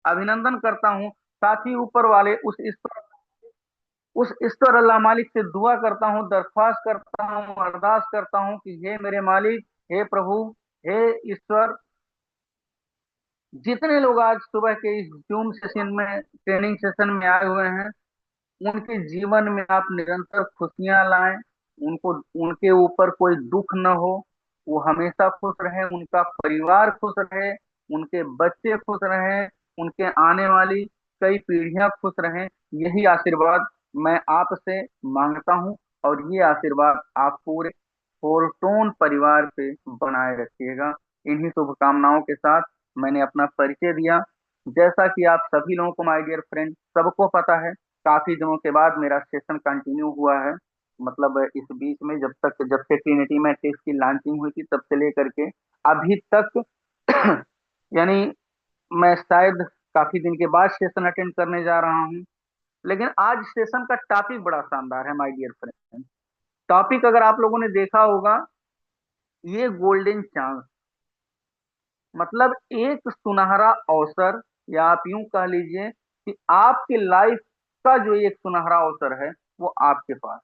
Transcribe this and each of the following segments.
अभिनंदन करता हूँ। साथ ही ऊपर वाले उस ईश्वर अल्लाह मालिक से दुआ करता हूँ, दरख्वास्त करता हूँ, अरदास करता हूँ कि हे मेरे मालिक, हे प्रभु, हे ईश्वर, जितने लोग आज सुबह के इस जूम सेशन में, ट्रेनिंग सेशन में आए हुए हैं, उनके जीवन में आप निरंतर खुशियां लाएं। उनको, उनके ऊपर कोई दुख न हो, वो हमेशा खुश रहे, उनका परिवार खुश रहे, उनके बच्चे खुश रहें, उनके आने वाली कई पीढ़ियां खुश रहें। यही आशीर्वाद मैं आपसे मांगता हूं, और ये आशीर्वाद आप पूरे फोरटोन परिवार पे बनाए रखिएगा। इन्हीं शुभकामनाओं के साथ मैंने अपना परिचय दिया। जैसा कि आप सभी लोगों को, माय डियर फ्रेंड, सबको पता है, काफी दिनों के बाद मेरा सेशन कंटिन्यू हुआ है। मतलब इस बीच में जब से ट्रिनिटी में टेस्ट की लॉन्चिंग हुई थी, तब से लेकर के अभी तक यानी मैं शायद काफी दिन के बाद सेशन अटेंड करने जा रहा हूँ। लेकिन आज सेशन का टॉपिक बड़ा शानदार है माय डियर फ्रेंड। टॉपिक अगर आप लोगों ने देखा होगा, ये गोल्डन चांस, मतलब एक सुनहरा अवसर, या आप यूं कह लीजिए कि आपके लाइफ का जो एक सुनहरा अवसर है, वो आपके पास।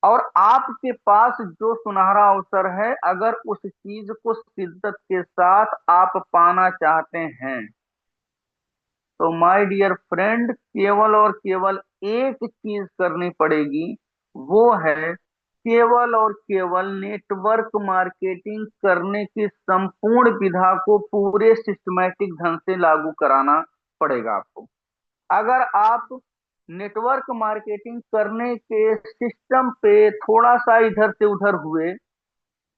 और आपके पास जो सुनहरा अवसर है, अगर उस चीज को शिद्दत के साथ आप पाना चाहते हैं, तो माय डियर फ्रेंड, केवल और केवल एक चीज करनी पड़ेगी। वो है केवल और केवल नेटवर्क मार्केटिंग करने की संपूर्ण विधा को पूरे सिस्टमैटिक ढंग से लागू कराना पड़ेगा आपको। अगर आप नेटवर्क मार्केटिंग करने के सिस्टम पे थोड़ा सा इधर से उधर हुए,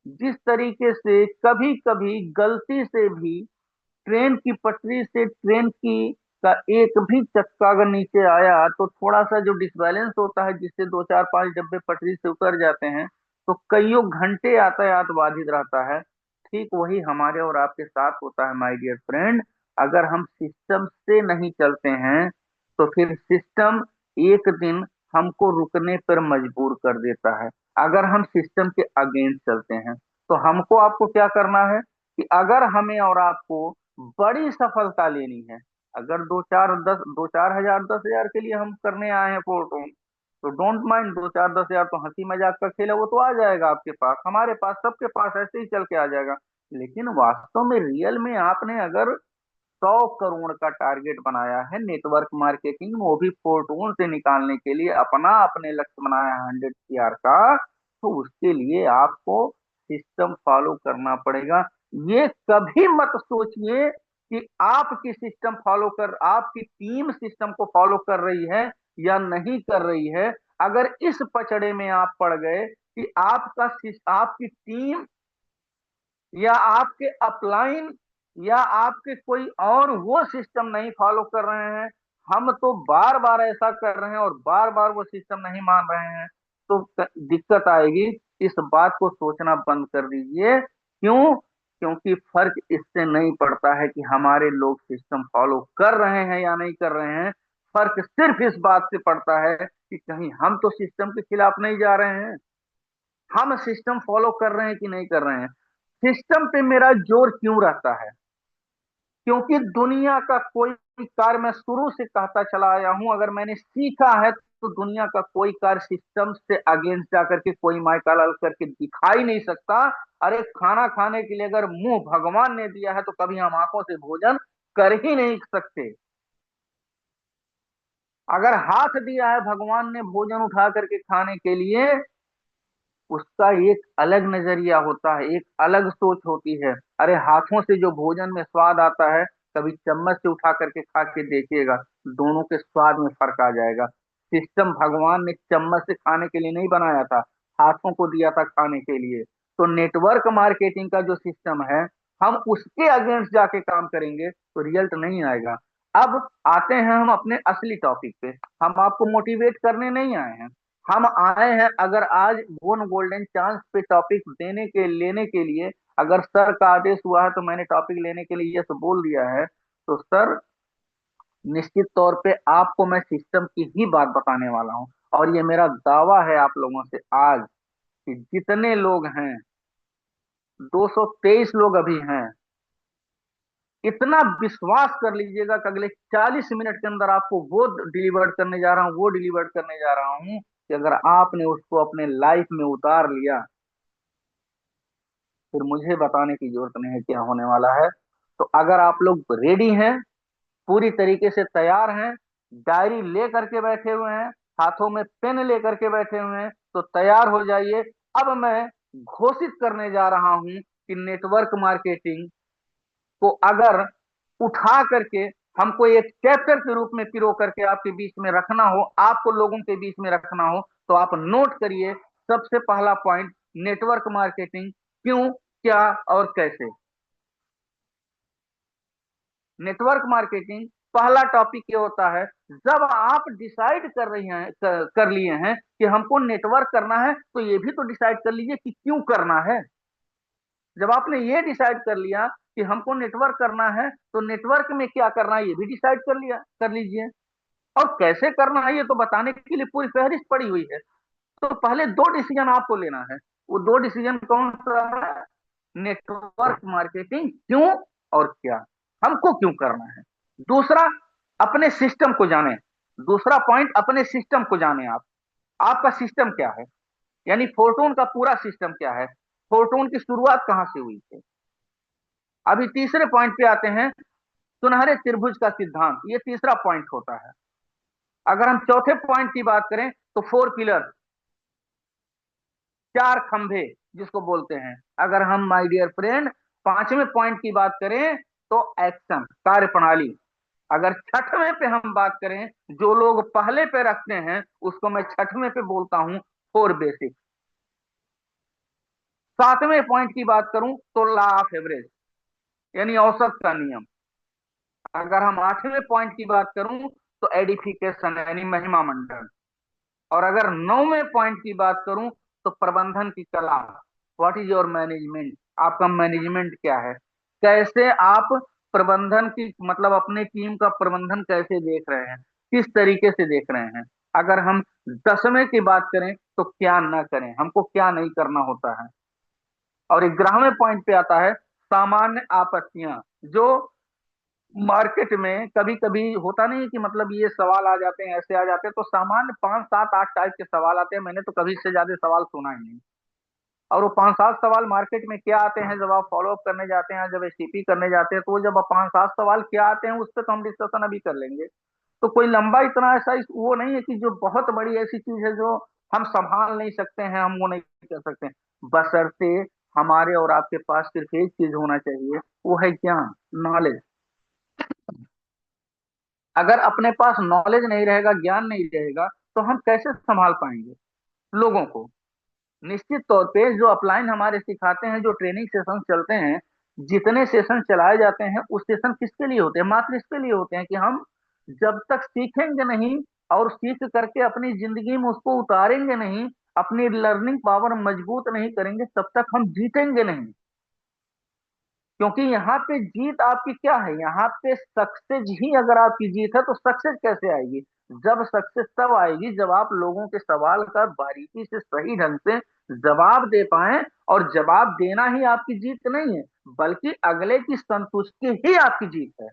जिस तरीके से कभी कभी गलती से भी ट्रेन की पटरी से ट्रेन की का एक भी चक्का अगर नीचे आया, तो थोड़ा सा जो डिसबैलेंस होता है, जिससे दो चार पांच डब्बे पटरी से उतर जाते हैं, तो कईयों घंटे यातायात बाधित रहता है। ठीक वही हमारे और आपके साथ होता है माय डियर फ्रेंड। अगर हम सिस्टम से नहीं चलते हैं, तो फिर सिस्टम एक दिन हमको रुकने पर मजबूर कर देता है। अगर हम सिस्टम के अगेंस्ट चलते हैं, तो हमको आपको क्या करना है कि अगर हमें और आपको बड़ी सफलता लेनी है, अगर दो चार हजार, 10,000 के लिए हम करने आए हैं फोटो, तो डोंट माइंड, 2 4 10 हजार तो हंसी मजाक का खेल है, वो तो आ जाएगा आपके पास, हमारे पास, सबके पास ऐसे ही चल के आ जाएगा। लेकिन वास्तव में, रियल में आपने अगर 100 करोड़ का टारगेट बनाया है नेटवर्क मार्केटिंग, वो भी फोर्टून से निकालने के लिए, अपना आपने लक्ष्य बनाया है 100 CR का, तो उसके लिए आपको सिस्टम फॉलो करना पड़ेगा। ये कभी मत सोचिए कि आपकी सिस्टम फॉलो कर, आपकी टीम सिस्टम को फॉलो कर रही है या नहीं कर रही है। अगर इस पचड़े में आप पड़ गए कि आपकी टीम या आपके अपलाइन या आपके कोई और वो सिस्टम नहीं फॉलो कर रहे हैं, हम तो बार बार ऐसा कर रहे हैं और बार बार वो सिस्टम नहीं मान रहे हैं, तो दिक्कत आएगी। इस बात को सोचना बंद कर दीजिए। क्यों? क्योंकि फर्क इससे नहीं पड़ता है कि हमारे लोग सिस्टम फॉलो कर रहे हैं या नहीं कर रहे हैं। फर्क सिर्फ इस बात से पड़ता है कि कहीं हम तो सिस्टम के खिलाफ नहीं जा रहे हैं, हम सिस्टम फॉलो कर रहे हैं कि नहीं कर रहे हैं। सिस्टम पे मेरा जोर क्यों रहता है? क्योंकि दुनिया का कोई कार्य, मैं शुरू से कहता चला आया हूं, अगर मैंने सीखा है, तो दुनिया का कोई कार्य सिस्टम से अगेंस्ट जाकर के कोई माइका लाल करके दिखा ही नहीं सकता। अरे खाना खाने के लिए अगर मुंह भगवान ने दिया है, तो कभी हम आंखों से भोजन कर ही नहीं सकते। अगर हाथ दिया है भगवान ने भोजन उठा करके खाने के लिए, उसका एक अलग नजरिया होता है, एक अलग सोच होती है। अरे हाथों से जो भोजन में स्वाद आता है, कभी चम्मच से उठा करके खा के देखिएगा, दोनों के स्वाद में फर्क आ जाएगा। सिस्टम भगवान ने चम्मच से खाने के लिए नहीं बनाया था, हाथों को दिया था खाने के लिए। तो नेटवर्क मार्केटिंग का जो सिस्टम है, हम उसके अगेंस्ट जाके काम करेंगे तो रिजल्ट नहीं आएगा। अब आते हैं हम अपने असली टॉपिक पे। हम आपको मोटिवेट करने नहीं आए हैं, हम आए हैं, अगर आज बोन गोल्डन चांस पे टॉपिक देने के लेने के लिए, अगर सर का आदेश हुआ है, तो मैंने टॉपिक लेने के लिए यस बोल दिया है, तो सर निश्चित तौर पे आपको मैं सिस्टम की ही बात बताने वाला हूं। और ये मेरा दावा है आप लोगों से आज, कि जितने लोग हैं, 223 लोग अभी हैं, इतना विश्वास कर लीजिएगा कि अगले 40 मिनट के अंदर आपको वो डिलीवर करने जा रहा हूँ, वो डिलीवर करने जा रहा हूँ, कि अगर आपने उसको अपने लाइफ में उतार लिया, फिर मुझे बताने की जरूरत नहीं है क्या होने वाला है। तो अगर आप लोग रेडी हैं, पूरी तरीके से तैयार हैं, डायरी ले करके बैठे हुए हैं, हाथों में पेन लेकर के बैठे हुए हैं, तो तैयार हो जाइए। अब मैं घोषित करने जा रहा हूं कि नेटवर्क मार्केटिंग को अगर उठा करके हमको एक चैप्टर के रूप में पिरो करके आपके बीच में रखना हो, आपको लोगों के बीच में रखना हो, तो आप नोट करिए। सबसे पहला पॉइंट, नेटवर्क मार्केटिंग क्यों, क्या और कैसे। नेटवर्क मार्केटिंग पहला टॉपिक ये होता है, जब आप डिसाइड कर रही हैं, कर लिए हैं कि हमको नेटवर्क करना है, तो ये भी तो डिसाइड कर लीजिए कि क्यों करना है। जब आपने ये डिसाइड कर लिया कि हमको नेटवर्क करना है, तो नेटवर्क में क्या करना है ये भी डिसाइड कर लीजिए। और कैसे करना है ये तो बताने के लिए पूरी फहरिस्त पड़ी हुई है। तो पहले दो डिसीजन आपको लेना है। वो दो डिसीजन कौन सा है? नेटवर्क मार्केटिंग क्यों और क्या, हमको क्यों करना है। दूसरा, अपने सिस्टम को जाने। दूसरा पॉइंट, अपने सिस्टम को जाने। आप, आपका सिस्टम क्या है, यानी फोर्टून का पूरा सिस्टम क्या है, फोर्टून की शुरुआत कहां से हुई थी। अभी तीसरे पॉइंट पे आते हैं, सुनहरे त्रिभुज का सिद्धांत, ये तीसरा पॉइंट होता है। अगर हम चौथे पॉइंट की बात करें, तो 4 पिलर, 4 खंभे जिसको बोलते हैं। अगर हम माय डियर फ्रेंड पांचवें पॉइंट की बात करें, तो एक्शन, कार्य प्रणाली। अगर छठवें पे हम बात करें, जो लोग पहले पे रखते हैं उसको मैं छठवें पे बोलता हूं 4 बेसिक। सातवें पॉइंट की बात करूं तो लॉ ऑफ एवरेज, यानी औसत का नियम। अगर हम आठवें पॉइंट की बात करूं तो एडिफिकेशन, यानी महिमा मंडन। और अगर नौवें पॉइंट की बात करूं तो प्रबंधन की कला, व्हाट इज योर मैनेजमेंट, आपका मैनेजमेंट क्या है, कैसे आप प्रबंधन की मतलब अपने टीम का प्रबंधन कैसे देख रहे हैं, किस तरीके से देख रहे हैं। अगर हम 10वें की बात करें तो क्या ना करें, हमको क्या नहीं करना होता है। और 11वें पॉइंट पे आता है सामान्य आपत्तियां, जो मार्केट में कभी कभी होता नहीं है कि मतलब ये सवाल आ जाते हैं, ऐसे आ जाते हैं, तो सामान्य 5 7 8 टाइप के सवाल आते हैं। मैंने तो कभी इससे ज्यादा सवाल सुना ही नहीं। और वो 5 7 सवाल मार्केट में क्या आते हैं, जब आप फॉलो अप करने जाते हैं, जब एसटीपी करने जाते हैं, तो वो जब 5 7 सवाल क्या आते हैं उस पर तो हम डिस्कशन अभी कर लेंगे। तो कोई लंबा इतना ऐसा वो नहीं है कि जो बहुत बड़ी ऐसी चीज है जो हम संभाल नहीं सकते हैं, हम वो नहीं कर सकते। बशर्ते हमारे और आपके पास सिर्फ एक चीज होना चाहिए, वो है ज्ञान, नॉलेज। अगर अपने पास नॉलेज नहीं रहेगा, ज्ञान नहीं रहेगा, तो हम कैसे संभाल पाएंगे लोगों को। निश्चित तौर पे जो अपलाइन हमारे सिखाते हैं, जो ट्रेनिंग सेशन चलते हैं, जितने सेशन चलाए जाते हैं, उस सेशन किसके लिए होते हैं? मात्र इसके लिए होते हैं कि हम जब तक सीखेंगे नहीं और सीख करके अपनी जिंदगी में उसको उतारेंगे नहीं, अपनी लर्निंग पावर मजबूत नहीं करेंगे, तब तक हम जीतेंगे नहीं। क्योंकि यहाँ पे जीत आपकी क्या है, यहाँ पे सक्सेस ही अगर आपकी जीत है, तो सक्सेस कैसे आएगी? जब सक्सेस तब आएगी जब आप लोगों के सवाल का बारीकी से सही ढंग से जवाब दे पाए। और जवाब देना ही आपकी जीत नहीं है, बल्कि अगले की संतुष्टि ही आपकी जीत है।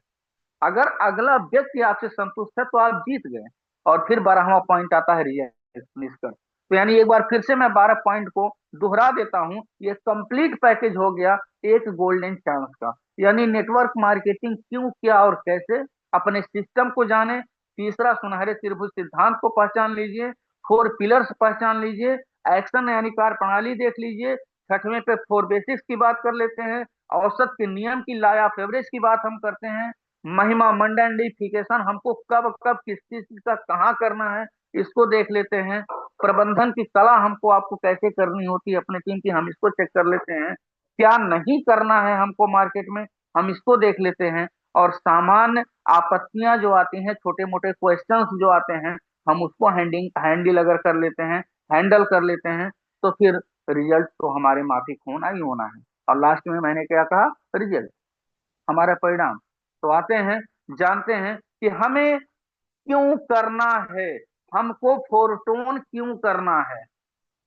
अगर अगला व्यक्ति आपसे संतुष्ट है तो आप जीत गए। और फिर 12वां पॉइंट आता है रिजल्ट, निष्कर्ष। तो यानी एक बार फिर से मैं 12 पॉइंट को दोहरा देता हूं, ये कंप्लीट पैकेज हो गया एक गोल्डन चांस का। यानी नेटवर्क मार्केटिंग क्यों, क्या और कैसे, अपने सिस्टम को जाने। तीसरा, सुनहरे त्रिभुज सिद्धांत को पहचान लीजिए। 4 पिलर्स पहचान लीजिए। एक्शन यानी कार्य प्रणाली देख लीजिए। छठवें पे 4 बेसिक्स की बात कर लेते हैं। औसत के नियम की, लॉ ऑफ एवरेज की बात हम करते हैं। महिमा मंडलिफिकेशन, हमको कब कब किस चीज का कहाँ करना है, इसको देख लेते हैं। प्रबंधन की कला हमको आपको कैसे करनी होती है अपने टीम की, हम इसको चेक कर लेते हैं। क्या नहीं करना है हमको मार्केट में, हम इसको देख लेते हैं। और सामान्य आपत्तियां जो आती हैं, छोटे मोटे क्वेश्चंस जो आते हैं, हम उसको हैंडल अगर कर लेते हैं, हैंडल कर लेते हैं, तो फिर रिजल्ट तो हमारे माफिक होना ही होना है। और लास्ट में मैंने क्या कहा? रिजल्ट, हमारा परिणाम। तो आते हैं, जानते हैं कि हमें क्यों करना है, हमको फोरटोन क्यों करना है,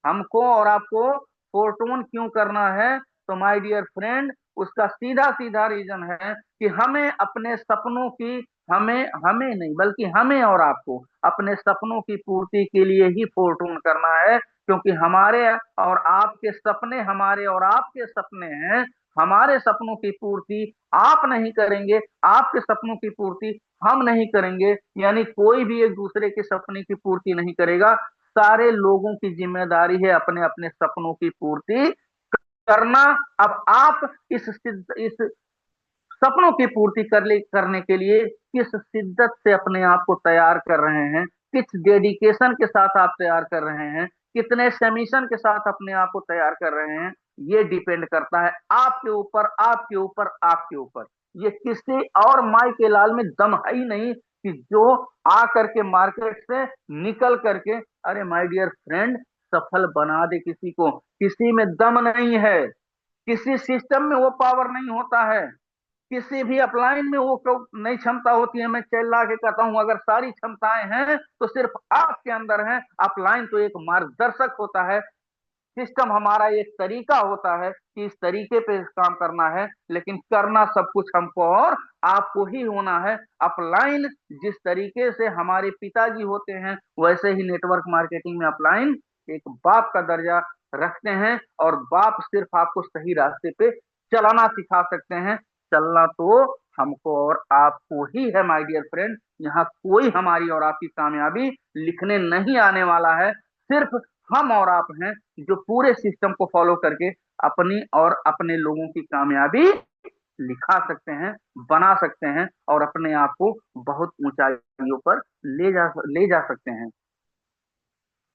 हमको और आपको फोरटोन क्यों करना है। तो माय डियर फ्रेंड, उसका सीधा सीधा रीजन है कि हमें अपने सपनों की, हमें हमें नहीं बल्कि हमें और आपको अपने सपनों की पूर्ति के लिए ही फोर्टून करना है, क्योंकि हमारे और आपके सपने हमारे और आपके सपने हैं। हमारे सपनों की पूर्ति आप नहीं करेंगे, आपके सपनों की पूर्ति हम नहीं करेंगे, यानी कोई भी एक दूसरे के सपने की पूर्ति नहीं करेगा। सारे लोगों की जिम्मेदारी है अपने अपने सपनों की पूर्ति करना। अब आप इस सपनों की पूर्ति करने के लिए किस शिद्दत से अपने आप को तैयार कर रहे हैं, किस डेडिकेशन के साथ आप तैयार कर रहे हैं, कितने सबमिशन के साथ अपने आप को तैयार कर रहे हैं, ये डिपेंड करता है आपके ऊपर, आपके ऊपर, आपके ऊपर। ये किसी और माई के लाल में दम है ही नहीं कि जो आ करके मार्केट से निकल करके, अरे माय डियर फ्रेंड, सफल बना दे किसी को। किसी में दम नहीं है, किसी सिस्टम में वो पावर नहीं होता है, किसी भी अपलाइन में वो नई क्षमता होती है। मैं चिल्ला के कहता हूं, अगर सारी क्षमताएं हैं तो सिर्फ आपके अंदर है। अपलाइन तो एक मार्गदर्शक होता है, सिस्टम हमारा एक तरीका होता है कि इस तरीके पे काम करना है, लेकिन करना सब कुछ हमको और आपको ही होना है। अपलाइन जिस तरीके से हमारे पिताजी होते हैं, वैसे ही नेटवर्क मार्केटिंग में अपलाइन एक बाप का दर्जा रखते हैं, और बाप सिर्फ आपको सही रास्ते पे चलाना सिखा सकते हैं। चलना तो हमको और आपको ही है माय डियर फ्रेंड। यहाँ कोई हमारी और आपकी कामयाबी लिखने नहीं आने वाला है, सिर्फ हम और आप हैं जो पूरे सिस्टम को फॉलो करके अपनी और अपने लोगों की कामयाबी लिखा सकते हैं, बना सकते हैं, और अपने आप को बहुत ऊंचाइयों पर ले जा सकते हैं।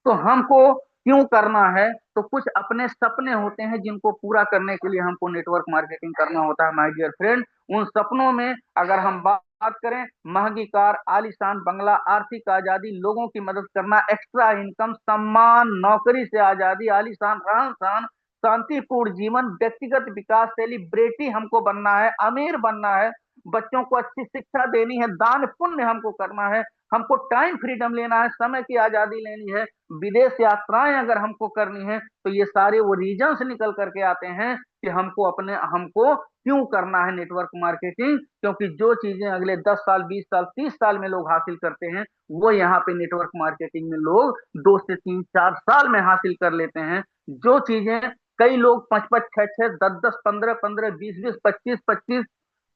तो हमको क्यों करना है? तो कुछ अपने सपने होते हैं जिनको पूरा करने के लिए हमको नेटवर्क मार्केटिंग करना होता है माय डियर फ्रेंड। उन सपनों में अगर हम बात करें, महंगी कार, आलीशान बंगला, आर्थिक आजादी, लोगों की मदद करना, एक्स्ट्रा इनकम, सम्मान, नौकरी से आजादी, आलीशान रहन सहन, शांतिपूर्ण जीवन, व्यक्तिगत विकास, सेलिब्रिटी हमको बनना है, अमीर बनना है, बच्चों को अच्छी शिक्षा देनी है, दान पुण्य हमको करना है, हमको टाइम फ्रीडम लेना है, समय की आजादी लेनी है, विदेश यात्राएं अगर हमको करनी है, तो ये सारे वो रीजन्स निकल करके आते हैं कि हमको क्यों करना है नेटवर्क मार्केटिंग। क्योंकि जो चीजें अगले 10 साल, 20 साल, 30 साल में लोग हासिल करते हैं, वो यहाँ पे नेटवर्क मार्केटिंग में लोग 2 से 3, 4 साल में हासिल कर लेते हैं। जो चीजें कई लोग 5, 5, 6, 6, 10, 10, 15, 15, 20, 20, 25, 25,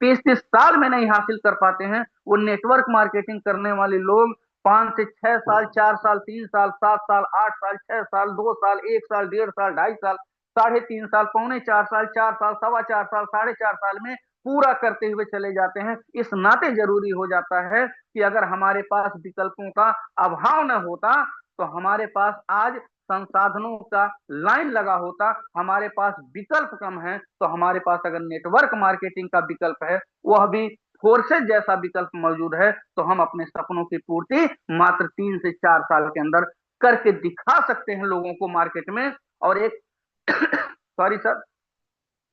30, 30 साल में नहीं हासिल कर पाते हैं। वो नेटवर्क मार्केटिंग करने वाले लोग 5 से 6 साल, 4 साल, 3 साल, 7 साल, 8 साल, 6 साल, 2 साल, 1 साल, 1.5 साल, 2.5 साल, 3.5 साल, पौने 4 साल, 4 साल, सवा 4 साल, 4.5 साल में पूरा करते हुए चले जाते हैं। इस नाते जरूरी हो जाता है कि अगर हमारे पास विकल्पों का अभाव न होता, तो हमारे पास आज संसाधनों का लाइन लगा होता। हमारे पास विकल्प कम है, तो हमारे पास अगर नेटवर्क मार्केटिंग का विकल्प है, वह भी फोर्सेज जैसा विकल्प मौजूद है, तो हम अपने सपनों की पूर्ति मात्र 3 से 4 साल के अंदर करके दिखा सकते हैं लोगों को मार्केट में। और एक सॉरी सर,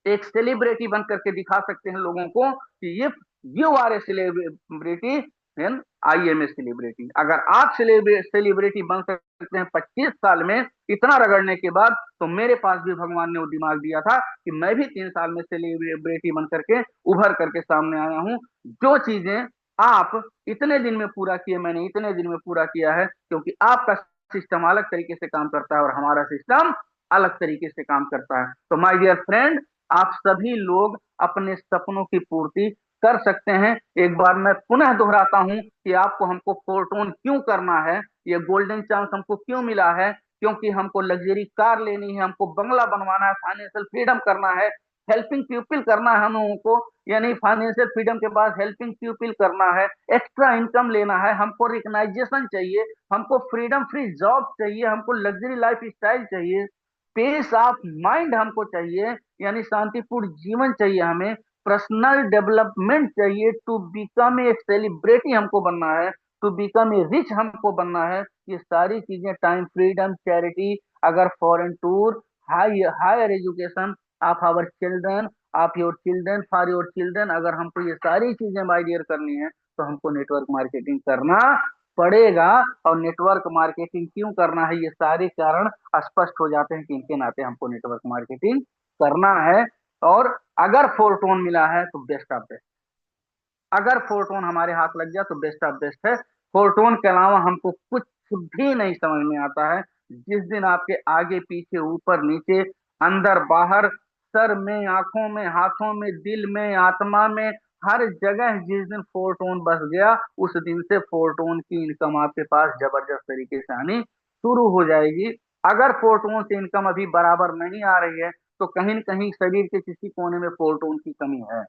एक सेलिब्रिटी बन करके दिखा सकते हैं लोगों को कि ये you are a celebrity, then I am a celebrity. अगर आप सेलिब्रिटी बन सकते हैं 25 साल में इतना रगड़ने के बाद, तो मेरे पास भी भगवान ने वो दिमाग दिया था कि मैं भी 3 साल में सेलिब्रिटी बन करके उभर करके सामने आया हूं। जो चीजें आप इतने दिन में पूरा किए, मैंने इतने दिन में पूरा किया है, क्योंकि आपका सिस्टम अलग तरीके से काम करता है और हमारा सिस्टम अलग तरीके से काम करता है। तो माय डियर फ्रेंड, आप सभी लोग अपने सपनों की पूर्ति कर सकते हैं। एक बार मैं पुनः दोहराता हूं कि आपको हमको फोर्टून क्यों करना है, ये गोल्डन चांस हमको क्यों मिला है। क्योंकि हमको लग्जरी कार लेनी है, हमको बंगला बनवाना है, फाइनेंशियल फ्रीडम करना है, हेल्पिंग पीपल करना है हम लोगों को, यानी फाइनेंशियल फ्रीडम के बाद हेल्पिंग पीपल करना है, एक्स्ट्रा इनकम लेना है, हमको रिकग्नाइजेशन चाहिए, हमको फ्रीडम फ्री जॉब चाहिए, हमको लग्जरी लाइफ स्टाइल चाहिए, पीस ऑफ माइंड हमको चाहिए, यानी शांतिपूर्ण जीवन चाहिए, हमें पर्सनल डेवलपमेंट चाहिए, टू बिकम ए सेलिब्रिटी हमको बनना है, टू बिकम ए रिच हमको बनना है। ये सारी चीजें, टाइम फ्रीडम, चैरिटी, अगर foreign tour, higher education of our children, of your children, for your children, अगर हमको ये सारी चीजें माय डियर करनी है, तो हमको नेटवर्क मार्केटिंग करना पड़ेगा। और नेटवर्क मार्केटिंग क्यों करना है, ये सारे कारण स्पष्ट हो जाते हैं कि इनके नाते हमको नेटवर्क मार्केटिंग करना है। और अगर फोरटोन मिला है तो बेस्ट ऑफ बेस्ट, अगर फोरटोन हमारे हाथ लग गया तो बेस्ट ऑफ बेस्ट है। फोरटोन के अलावा हमको कुछ भी नहीं समझ में आता है। जिस दिन आपके आगे पीछे ऊपर नीचे अंदर बाहर, सर में, आंखों में, हाथों में, दिल में, आत्मा में, हर जगह जिस दिन फोरटोन बस गया, उस दिन से फोरटोन की इनकम आपके पास जबरदस्त तरीके से आनी शुरू हो जाएगी। अगर फोरटोन से इनकम अभी बराबर नहीं आ रही है तो कहीं न कहीं शरीर के किसी कोने में फोरटोन की कमी है।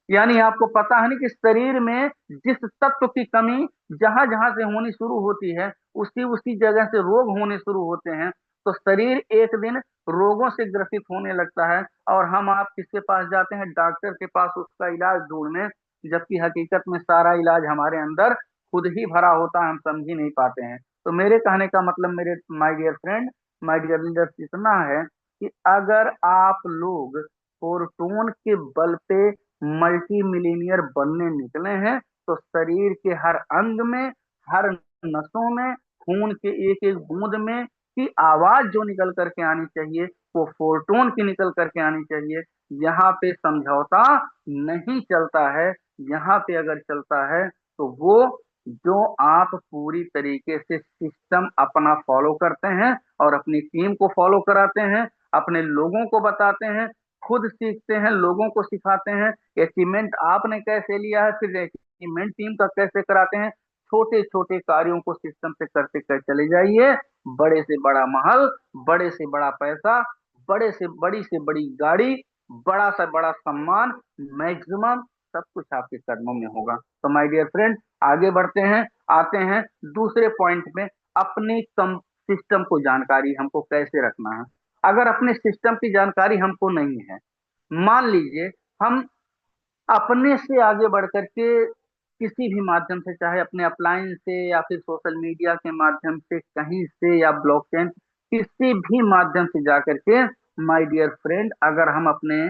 यानी आपको पता है ना कि शरीर में जिस तत्व की कमी जहां जहां से होनी शुरू होती है, उसी उसी जगह से रोग होने शुरू होते हैं। तो शरीर एक दिन रोगों से ग्रसित होने लगता है और हम आप किसके पास जाते हैं? डॉक्टर के पास उसका इलाज ढूंढने, जबकि हकीकत में सारा इलाज हमारे अंदर खुद ही भरा होता है, हम समझ ही नहीं पाते हैं। तो मेरे कहने का मतलब, मेरे my dear friend, my dear leaders, इतना है कि अगर आप लोग फोरटून के बल पे मल्टी मिलीनियर बनने निकले हैं तो शरीर के हर अंग में, हर नसों में, खून के एक एक बूंद में की आवाज जो निकल करके आनी चाहिए वो फोरटोन की निकल करके आनी चाहिए। यहाँ पे समझौता नहीं चलता है। यहाँ पे अगर चलता है तो वो जो आप पूरी तरीके से सिस्टम अपना फॉलो करते हैं और अपनी टीम को फॉलो कराते हैं, अपने लोगों को बताते हैं, खुद सीखते हैं, लोगों को सिखाते हैं, अचीवमेंट आपने कैसे लिया है, फिर अचीवमेंट टीम का कैसे कराते हैं। छोटे छोटे कार्यों को सिस्टम से करते कर चले जाइए। बड़े से बड़ा महल, बड़े से बड़ा पैसा, बड़ी से बड़ी गाड़ी, बड़ा से बड़ा सम्मान, मैक्सिमम सब कुछ आपके कदमों में होगा। तो माय डियर फ्रेंड, आगे बढ़ते हैं, आते हैं दूसरे पॉइंट में। अपनी कम सिस्टम को जानकारी हमको कैसे रखना है। अगर अपने सिस्टम की जानकारी हमको नहीं है, मान लीजिए हम अपने से आगे बढ़ करके किसी भी माध्यम से, चाहे अपने अपलाइन से या फिर सोशल मीडिया के माध्यम से, कहीं से, या ब्लॉकचेन, किसी भी माध्यम से जाकर के, माय डियर फ्रेंड, अगर हम अपने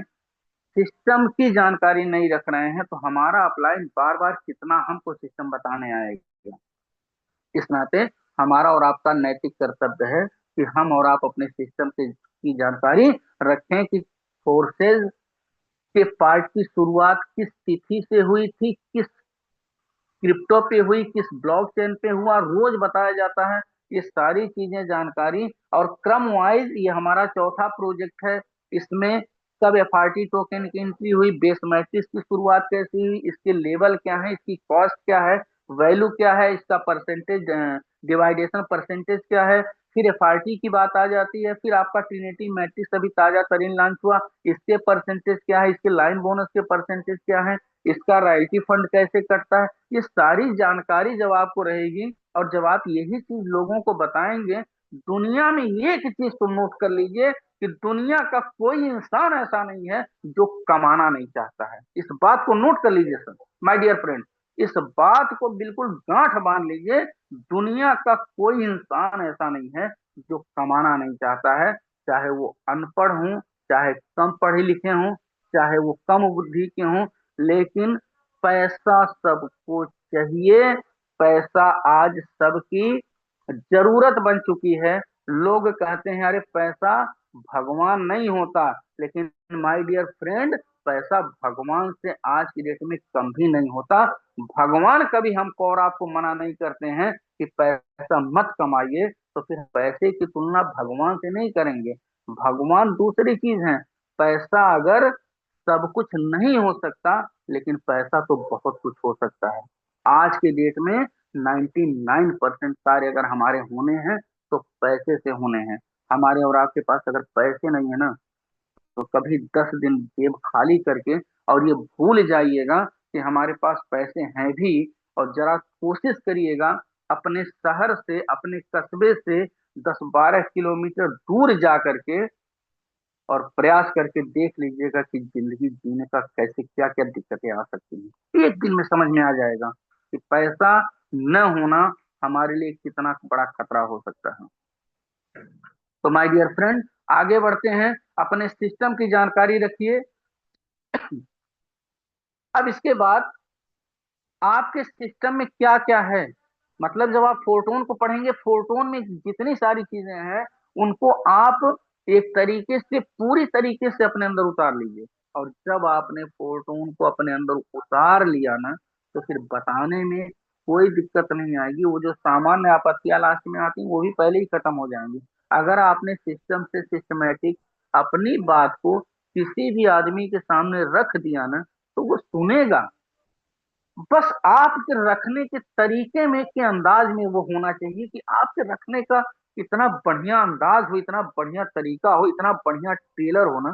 सिस्टम की जानकारी नहीं रख रहे हैं तो हमारा अपलाइन बार बार कितना हमको सिस्टम बताने आएगा। इस नाते हमारा और आपका नैतिक कर्तव्य है कि हम और आप अपने सिस्टम से की जानकारी रखें कि फोर्सेज के पार्ट की शुरुआत किस तिथि से हुई थी, किस क्रिप्टो पे हुई, किस ब्लॉकचेन पे हुआ, रोज बताया जाता है। ये सारी चीजें जानकारी, और क्रम वाइज ये हमारा चौथा प्रोजेक्ट है। इसमें कब एफआरटी टोकन की एंट्री हुई, बेस मैट्रिक्स की शुरुआत कैसी हुई, इसके लेवल क्या है, इसकी कॉस्ट क्या है, वैल्यू क्या है, इसका परसेंटेज, डिवाइडेशन परसेंटेज क्या है। फिर एफआरटी की बात आ जाती है, फिर आपका ट्रिनिटी मैट्रिक्स अभी ताजा तरीन लॉन्च हुआ, इसके परसेंटेज क्या है, इसके लाइन बोनस के परसेंटेज क्या है, इसका रॉयल्टी फंड कैसे कटता है। ये सारी जानकारी जब आपको रहेगी और जब आप यही चीज लोगों को बताएंगे, दुनिया में एक चीज तुम नोट कर लीजिए कि दुनिया का कोई इंसान ऐसा नहीं है जो कमाना नहीं चाहता है। इस बात को नोट कर लीजिए सर, माय डियर फ्रेंड, इस बात को बिल्कुल गांठ बांध लीजिए। दुनिया का कोई इंसान ऐसा नहीं है जो कमाना नहीं चाहता है, चाहे वो अनपढ़ हो, चाहे कम पढ़े लिखे हों, चाहे वो कम बुद्धि के हों, लेकिन पैसा सबको चाहिए। पैसा आज सबकी जरूरत बन चुकी है। लोग कहते हैं अरे पैसा भगवान नहीं होता, लेकिन माय डियर फ्रेंड, पैसा भगवान से आज की डेट में कम भी नहीं होता। भगवान कभी हमको और आपको मना नहीं करते हैं कि पैसा मत कमाइए, तो फिर पैसे की तुलना भगवान से नहीं करेंगे। भगवान दूसरी चीज है। पैसा अगर सब कुछ नहीं हो सकता, लेकिन पैसा तो बहुत कुछ हो सकता है। आज के डेट में 99% कार्य अगर हमारे होने हैं तो पैसे से होने हैं। हमारे और आपके पास अगर पैसे नहीं है ना, तो कभी 10 दिन जेब खाली करके और ये भूल जाइएगा कि हमारे पास पैसे हैं भी। और जरा कोशिश करिएगा अपने शहर से, अपने कस्बे से 10-12 किलोमीटर दूर जा करके और प्रयास करके देख लीजिएगा कि जिंदगी जीने का कैसे, क्या क्या दिक्कतें आ सकती हैं। एक दिन में समझ में आ जाएगा कि पैसा न होना हमारे लिए कितना बड़ा खतरा हो सकता है। तो माय डियर फ्रेंड, आगे बढ़ते हैं, अपने सिस्टम की जानकारी रखिए। अब इसके बाद आपके सिस्टम में क्या क्या है, मतलब जब आप फोरटोन को पढ़ेंगे, फोरटोन में जितनी सारी चीजें हैं उनको आप एक तरीके से पूरी तरीके से अपने अंदर उतार लीजिए। और जब आपने फोटोन को अपने अंदर उतार लिया ना, तो फिर बताने में कोई दिक्कत नहीं आएगी। वो जो सामान्य आपत्तियां लास्ट में आती हैं वो भी पहले ही खत्म हो जाएंगी। अगर आपने सिस्टम से सिस्टमेटिक अपनी बात को किसी भी आदमी के सामने रख दिया ना, तो वो सुनेगा। बस आपके रखने के तरीके में, के अंदाज में वो होना चाहिए कि आपके रखने का इतना बढ़िया अंदाज हो, इतना बढ़िया तरीका हो, इतना बढ़िया ट्रेलर हो ना,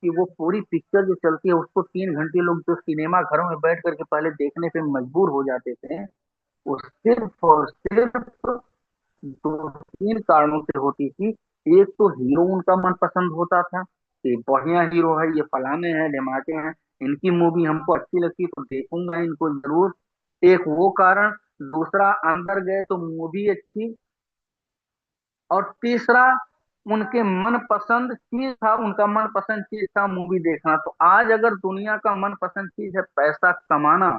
कि वो पूरी पिक्चर जो चलती है उसको 3 घंटे लोग जो सिनेमा घरों में बैठ करके पहले देखने पे मजबूर हो जाते थे, वो सिर्फ और सिर्फ दो तीन कारणों से होती थी। एक तो हीरो उनका मनपसंद होता था कि बढ़िया हीरो है, ये फलाने हैं ढिमाके हैं, इनकी मूवी हमको अच्छी लगती तो देखूंगा इनको जरूर। एक वो कारण। दूसरा, अंदर गए तो मूवी अच्छी। और तीसरा, उनके मनपसंद चीज था, उनका मनपसंद चीज था मूवी देखना। तो आज अगर दुनिया का मनपसंद चीज है पैसा कमाना,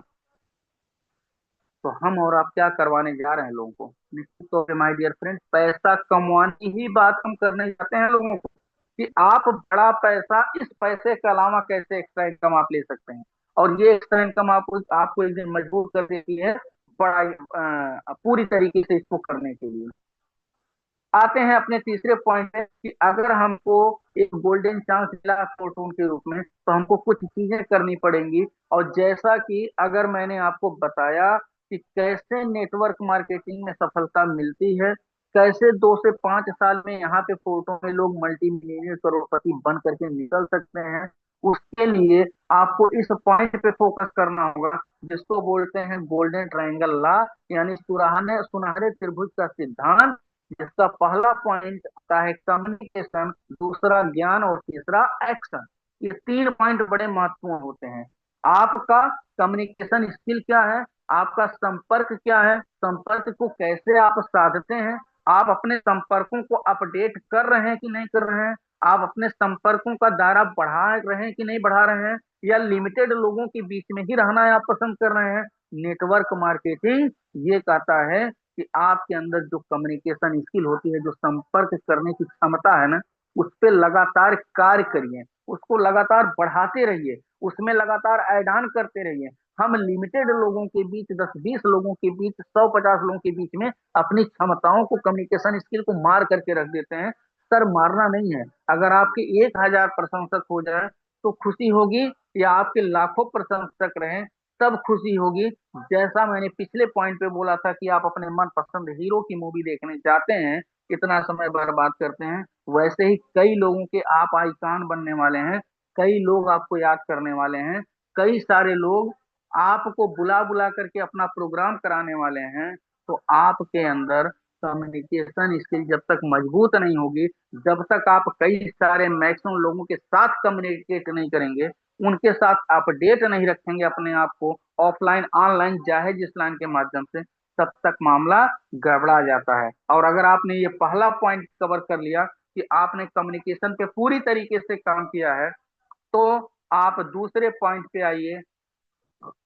तो हम और आप क्या करवाने जा रहे हैं लोगों को? निश्चित तौर पे माय डियर फ्रेंड, पैसा कमाने ही बात हम करने जाते हैं लोगों को, कि आप बड़ा पैसा, इस पैसे के अलावा कैसे एक्स्ट्रा इनकम आप ले सकते हैं। और ये एक्स्ट्रा इनकम आपको आपको एक दिन मजबूर कर देती है बड़ा पूरी तरीके से इसको करने के लिए। आते हैं अपने तीसरे पॉइंट पे कि अगर हमको एक गोल्डन चांस मिला फॉर्चून के रूप में, तो हमको कुछ चीजें करनी पड़ेंगी। और जैसा कि अगर मैंने आपको बताया कि कैसे नेटवर्क मार्केटिंग में सफलता मिलती है, कैसे 2 से 5 साल में यहाँ पे फोटो में लोग मल्टी मिलियनर करोड़पति बन करके निकल सकते हैं, उसके लिए आपको इस पॉइंट पे फोकस करना होगा, जिसको बोलते हैं गोल्डन ट्रायंगल लॉ, यानी सुनहरे सुनहरे त्रिभुज का सिद्धांत। जिसका पहला पॉइंट आता है कम्युनिकेशन, दूसरा ज्ञान और तीसरा एक्शन। ये 3 पॉइंट बड़े महत्वपूर्ण होते हैं। आपका कम्युनिकेशन स्किल क्या है, आपका संपर्क क्या है, संपर्क को कैसे आप साधते हैं, आप अपने संपर्कों को अपडेट कर रहे हैं कि नहीं कर रहे हैं, आप अपने संपर्कों का दायरा बढ़ा रहे हैं कि नहीं बढ़ा रहे हैं, या लिमिटेड लोगों के बीच में ही रहना आप पसंद कर रहे हैं। नेटवर्क मार्केटिंग ये कहता है कि आपके अंदर जो कम्युनिकेशन स्किल होती है, जो संपर्क करने की क्षमता है ना, उस पर लगातार कार्य करिए, उसको लगातार बढ़ाते रहिए, उसमें लगातार ऐड ऑन करते रहिए। हम लिमिटेड लोगों के बीच, 10-20 लोगों के बीच, 100-50 लोगों के बीच में अपनी क्षमताओं को, कम्युनिकेशन स्किल को मार करके रख देते हैं। सर, मारना नहीं है। अगर आपके 1,000 प्रशंसक हो जाए तो खुशी होगी, या आपके लाखों प्रशंसक रहे तब खुशी होगी। जैसा मैंने पिछले पॉइंट पे बोला था कि आप अपने मनपसंद हीरो की मूवी देखने जाते हैं, इतना समय बर्बाद करते हैं, वैसे ही कई लोगों के आप आइकान बनने वाले हैं, कई लोग आपको याद करने वाले हैं, कई सारे लोग आपको बुला बुला करके अपना प्रोग्राम कराने वाले हैं। तो आपके अंदर कम्युनिकेशन स्किल जब तक मजबूत नहीं होगी, जब तक आप कई सारे मैक्सिमम लोगों के साथ कम्युनिकेट नहीं करेंगे, उनके साथ अपडेट नहीं रखेंगे अपने आप को, ऑफलाइन ऑनलाइन चाहे जिस लाइन के माध्यम से, तब तक मामला गड़बड़ा जाता है। और अगर आपने ये पहला पॉइंट कवर कर लिया कि आपने कम्युनिकेशन पे पूरी तरीके से काम किया है, तो आप दूसरे पॉइंट पे आइए,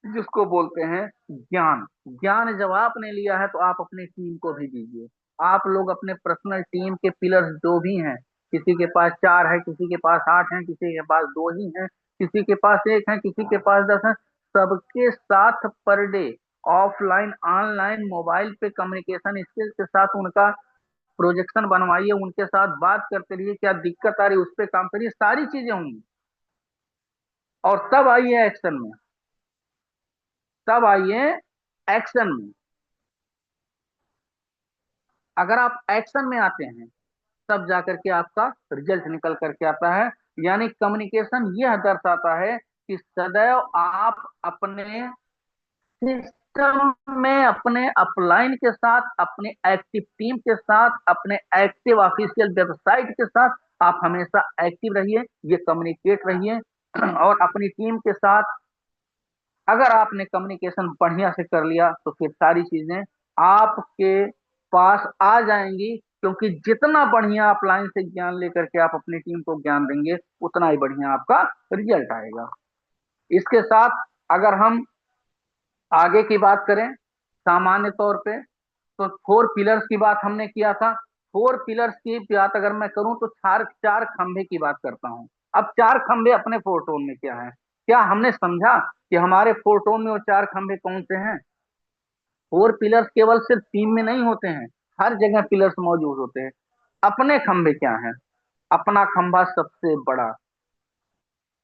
जिसको बोलते हैं ज्ञान। ज्ञान जब आपने लिया है तो आप अपनी टीम को भी दीजिए। आप लोग अपने पर्सनल टीम के पिलर्स जो भी हैं, किसी के पास 4 है, किसी के पास 8 है, किसी के पास 2 ही है, किसी के पास 1 है, किसी के पास 10 है, सबके साथ per day offline online mobile पे कम्युनिकेशन स्किल्स के साथ उनका प्रोजेक्शन बनवाइए, उनके साथ बात करते रहिए, क्या दिक्कत आ रही है उस पर काम करिए, सारी चीजें होंगी। और तब आइए एक्शन में, तब आइए एक्शन में। अगर आप एक्शन में आते हैं, तब जाकर के आपका रिजल्ट निकल करके आता है। यानी कम्युनिकेशन यह दर्शाता है कि सदैव आप अपने सिस्टम में, अपने अपलाइन के साथ, अपने एक्टिव टीम के साथ, अपने एक्टिव ऑफिशियल वेबसाइट के साथ आप हमेशा एक्टिव रहिए, ये कम्युनिकेट रहिए। और अपनी टीम के साथ अगर आपने कम्युनिकेशन बढ़िया से कर लिया, तो फिर सारी चीजें आपके पास आ जाएंगी। क्योंकि जितना बढ़िया आप लाइन से ज्ञान लेकर के आप अपनी टीम को ज्ञान देंगे, उतना ही बढ़िया आपका रिजल्ट आएगा। इसके साथ अगर हम आगे की बात करें, सामान्य तौर पे, तो 4 पिलर्स की बात हमने किया था। 4 पिलर्स की बात अगर मैं करूं तो चार चार खंभे की बात करता हूं। अब चार खंभे अपने फोरटोन में क्या है? क्या हमने समझा कि हमारे फोरटोन में वो चार खंभे कौन से हैं? 4 पिलर्स केवल सिर्फ टीम में नहीं होते हैं, हर जगह पिलर्स मौजूद होते हैं। अपने खंभे क्या हैं? अपना खंभा सबसे बड़ा,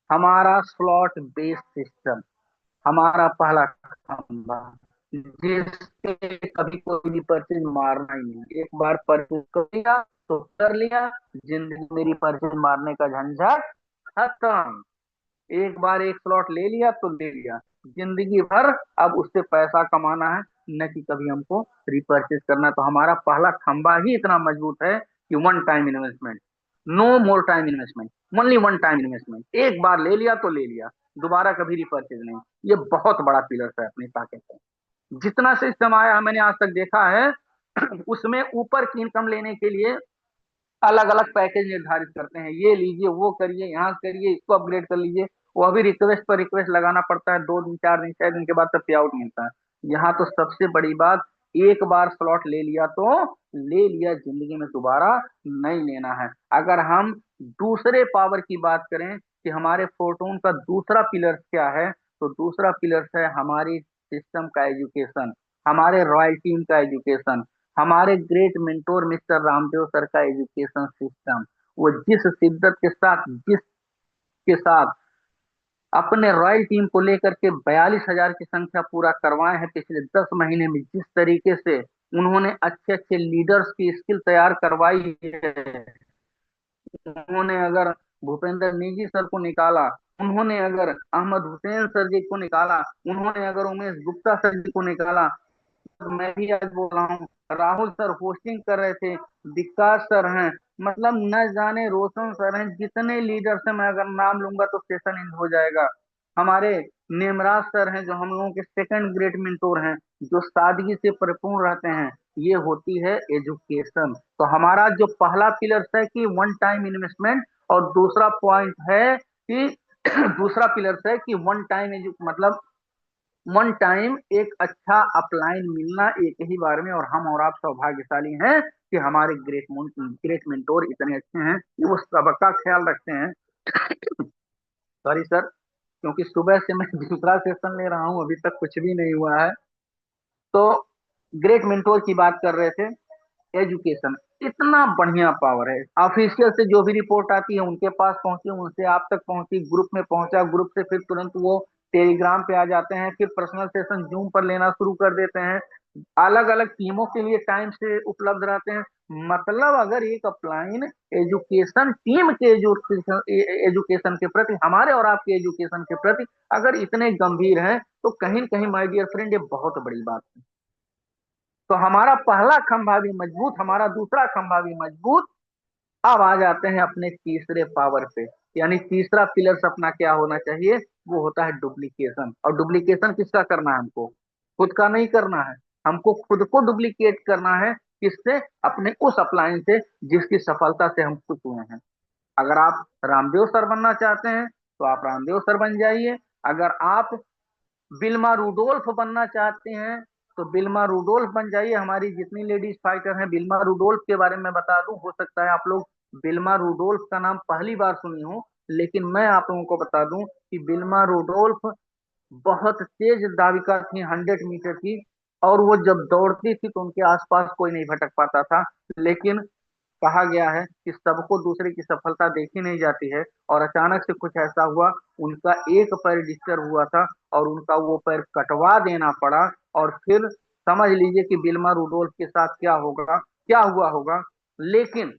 हमारा स्लॉट बेस सिस्टम, हमारा पहला खंभा, जिससे कभी कोई भी परचेज मारना ही नहीं। एक बार परचेज कर लिया तो कर लिया, जिंदगी मेरी परचेज मारने का झंझट खत्म। एक बार एक स्लॉट ले लिया तो ले लिया, जिंदगी भर अब उससे पैसा कमाना है, न कि कभी हमको रिपर्चेज करना है। तो हमारा पहला खंबा ही इतना मजबूत है कि one time investment, no more time investment, only one time investment. एक बार ले लिया तो ले लिया, दोबारा कभी रिपर्चेज नहीं। ये बहुत बड़ा पिलर है अपनी ताकत का। जितना सिस्टम आया है मैंने आज तक देखा है उसमें ऊपर की इनकम लेने के लिए अलग अलग पैकेज निर्धारित करते हैं, ये लीजिए, वो करिए, यहाँ करिए, इसको अपग्रेड कर लीजिए। वो अभी रिक्वेस्ट पर रिक्वेस्ट लगाना पड़ता है, 2 दिन 4 दिन 6 दिन के बाद तब पे आउट मिलता है। यहाँ तो सबसे बड़ी बात, एक बार स्लॉट ले लिया तो ले लिया, जिंदगी में दोबारा नहीं लेना है। अगर हम दूसरे पावर की बात करें कि हमारे फोर्टून का दूसरा पिलर क्या है, तो दूसरा पिलर है हमारी सिस्टम का एजुकेशन, हमारे रॉयल टीम का एजुकेशन, हमारे great mentor mister Ramdev sir का एजुकेशन सिस्टम। वो जिस शिद्दत के साथ, जिसके साथ अपने रॉयल टीम को लेकर के 42,000 की संख्या पूरा करवाए हैं पिछले 10 महीने में, जिस तरीके से उन्होंने अच्छे अच्छे लीडर्स की स्किल तैयार करवाई है। उन्होंने अगर भूपेंद्र नेगी सर को निकाला, उन्होंने अगर अहमद हुसैन सर जी को निकाला, उन्होंने अगर उमेश गुप्ता सर जी को निकाला, मैं भी आज बोल रहा हूँ, राहुल सर होस्टिंग कर रहे थे, विकास सर हैं, मतलब न जाने रोशन सर हैं, जितने लीडर्स हैं मैं अगर नाम लूंगा तो सेशन एंड हो जाएगा। हमारे नेमराज सर हैं जो हम लोगों के सेकंड ग्रेट मेंटोर हैं, जो सादगी से परिपूर्ण रहते हैं। ये होती है एजुकेशन। तो हमारा जो पहला पिलर है कि वन टाइम इन्वेस्टमेंट, और दूसरा पॉइंट है कि दूसरा पिलर है कि वन टाइम मतलब वन टाइम एक अच्छा अपलाइन मिलना एक ही बार में। और हम और आप सौभाग्यशाली हैं कि हमारे ग्रेट मेंटोर इतने अच्छे हैं कि वो सबका ख्याल रखते हैं। सॉरी सर, क्योंकि सुबह से मैं दूसरा सेशन ले रहा हूँ, अभी तक कुछ भी नहीं हुआ है। तो ग्रेट मेंटोर की बात कर रहे थे। एजुकेशन इतना बढ़िया पावर है, ऑफिशियल से जो भी रिपोर्ट आती है उनके पास पहुंची, उनसे आप तक पहुंची, ग्रुप में पहुंचा, ग्रुप से फिर तुरंत वो टेलीग्राम पे आ जाते हैं, फिर पर्सनल सेशन जूम पर लेना शुरू कर देते हैं, अलग अलग टीमों के लिए टाइम से उपलब्ध रहते हैं। मतलब अगर एक अपलाइन एजुकेशन टीम के एजुकेशन के प्रति, हमारे और आपके एजुकेशन के प्रति अगर इतने गंभीर हैं, तो कहीं न कहीं माय डियर फ्रेंड ये बहुत बड़ी बात है। तो हमारा पहला खंभा भी मजबूत, हमारा दूसरा खंभा भी मजबूत। अब आ जाते हैं अपने तीसरे पावर पे, यानी तीसरा पिलर अपना क्या होना चाहिए? वो होता है डुप्लीकेशन। और डुप्लीकेशन किसका करना है हमको? खुद का नहीं करना है, हमको खुद को डुप्लीकेट करना है। किससे? अपने उस अपलायंस से जिसकी सफलता से हम खुश हुए हैं। अगर आप रामदेव सर बनना चाहते हैं तो आप रामदेव सर बन जाइए। अगर आप बिल्मा रूडोल्फ बनना चाहते हैं तो बिल्मा रूडोल्फ बन जाइए। हमारी जितनी लेडीज फाइटर हैं, बिल्मा रूडोल्फ के बारे में बता दूं, हो सकता है आप लोग बिल्मा रूडोल्फ का नाम पहली बार सुनी हो, लेकिन मैं आप लोगों को बता दूं कि बिल्मा रूडोल्फ बहुत तेज दाविका थी, 100 मीटर की। और वो जब दौड़ती थी तो उनके आसपास कोई नहीं भटक पाता था। लेकिन कहा गया है कि सबको दूसरे की सफलता देखी नहीं जाती है, और अचानक से कुछ ऐसा हुआ, उनका एक पैर डिस्टर्ब हुआ था और उनका वो पैर कटवा देना पड़ा। और फिर समझ लीजिए कि बिल्मा रूडोल्फ के साथ क्या होगा, क्या हुआ होगा। लेकिन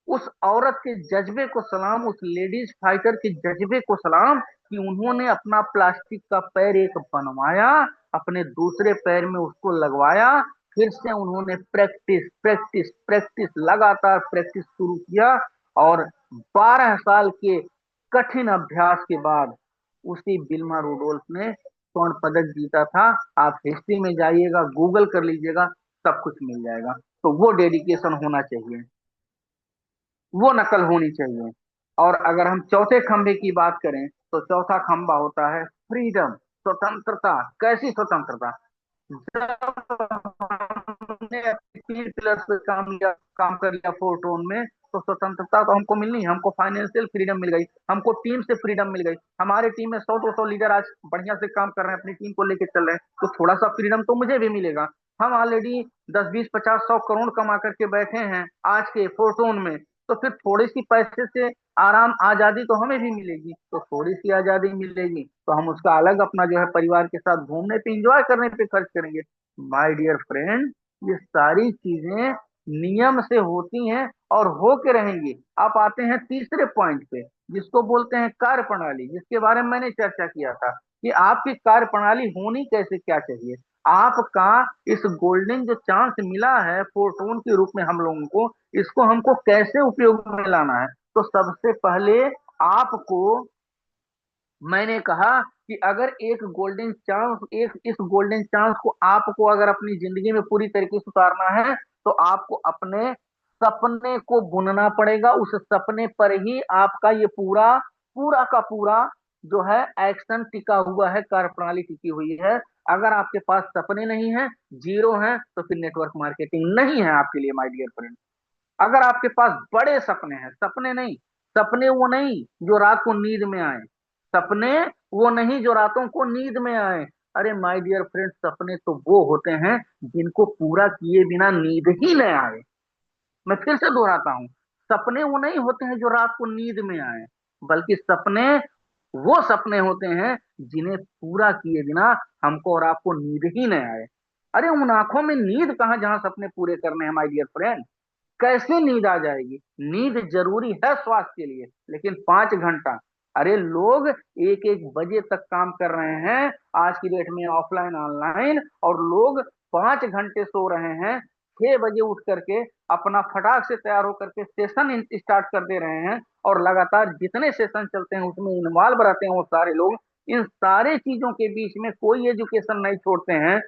उस औरत के जज्बे को सलाम, उस लेडीज फाइटर के जज्बे को सलाम कि उन्होंने अपना प्लास्टिक का पैर एक बनवाया, अपने दूसरे पैर में उसको लगवाया, फिर से उन्होंने प्रैक्टिस प्रैक्टिस प्रैक्टिस लगातार प्रैक्टिस शुरू किया। और 12 साल के कठिन अभ्यास के बाद उसी बिल्मा रूडोल्फ ने स्वर्ण पदक जीता था। आप हिस्ट्री में जाइएगा, गूगल कर लीजिएगा, सब कुछ मिल जाएगा। तो वो डेडिकेशन होना चाहिए, वो नकल होनी चाहिए। और अगर हम चौथे खंभे की बात करें तो चौथा खंभा होता है फ्रीडम, स्वतंत्रता। कैसी स्वतंत्रता? जब हमने तीन पिलर्स पे काम कर लिया फोरटोन में, तो स्वतंत्रता तो हमको मिलनी है। हमको फाइनेंशियल फ्रीडम मिल गई, हमको टीम से फ्रीडम मिल गई। हमारे टीम में 100-200 लीडर आज बढ़िया से काम कर रहे हैं, अपनी टीम को लेके चल रहे हैं, तो थोड़ा सा फ्रीडम तो मुझे भी मिलेगा। हम ऑलरेडी 10, 20, 50, 100 करोड़ कमा करके बैठे हैं आज के फोरटोन में, तो फिर थोड़ी सी पैसे से आराम आजादी तो हमें भी मिलेगी। तो थोड़ी सी आजादी मिलेगी तो हम उसका अलग अपना जो है परिवार के साथ घूमने पे इंजॉय करने पे खर्च करेंगे। माय डियर फ्रेंड, ये सारी चीजें नियम से होती हैं और हो के रहेंगी। आप आते हैं तीसरे पॉइंट पे, जिसको बोलते हैं कार्य प्रणाली, जिसके बारे में मैंने चर्चा किया था कि आपकी कार्य प्रणाली होनी कैसे क्या चाहिए। आपका इस गोल्डन जो चांस मिला है फोरटून के रूप में हम लोगों को, इसको हमको कैसे उपयोग में लाना है। तो सबसे पहले आपको मैंने कहा कि अगर एक गोल्डन चांस, एक इस गोल्डन चांस को आपको अगर अपनी जिंदगी में पूरी तरीके से उतारना है, तो आपको अपने सपने को बुनना पड़ेगा। उस सपने पर ही आपका ये पूरा पूरा का पूरा जो है एक्शन टिका हुआ है, कार्यप्रणाली टिकी हुई है। अगर आपके पास सपने नहीं है, जीरो है, तो फिर नेटवर्क मार्केटिंग नहीं है आपके लिए माय डियर फ्रेंड। अगर आपके पास बड़े सपने हैं, सपने नहीं, सपने वो नहीं जो रात को नींद में आए, सपने वो नहीं जो रातों को नींद में आए। अरे माय डियर फ्रेंड, सपने तो वो होते हैं जिनको पूरा किए बिना नींद ही न आए। मैं फिर से दोहराता हूं, सपने वो नहीं होते हैं जो रात को नींद में आए, बल्कि सपने वो सपने होते हैं जिन्हें पूरा किए बिना हमको और आपको नींद ही न आए। अरे उन आंखों में नींद कहां जहां सपने पूरे करने हैं माय डियर फ्रेंड। कैसे नींद आ जाएगी? नींद जरूरी है स्वास्थ्य के लिए, लेकिन 5 घंटा। अरे लोग एक एक बजे तक काम कर रहे हैं आज की डेट में, ऑफलाइन ऑनलाइन, और लोग 5 घंटे सो रहे हैं। 6 बजे उठ करके अपना फटाक से तैयार होकर के सेशन स्टार्ट कर दे रहे हैं, और लगातार जितने सेशन चलते हैं उसमें इन्वॉल्व रहते हैं वो सारे लोग। इन सारे चीजों के बीच में कोई एजुकेशन नहीं छोड़ते हैं,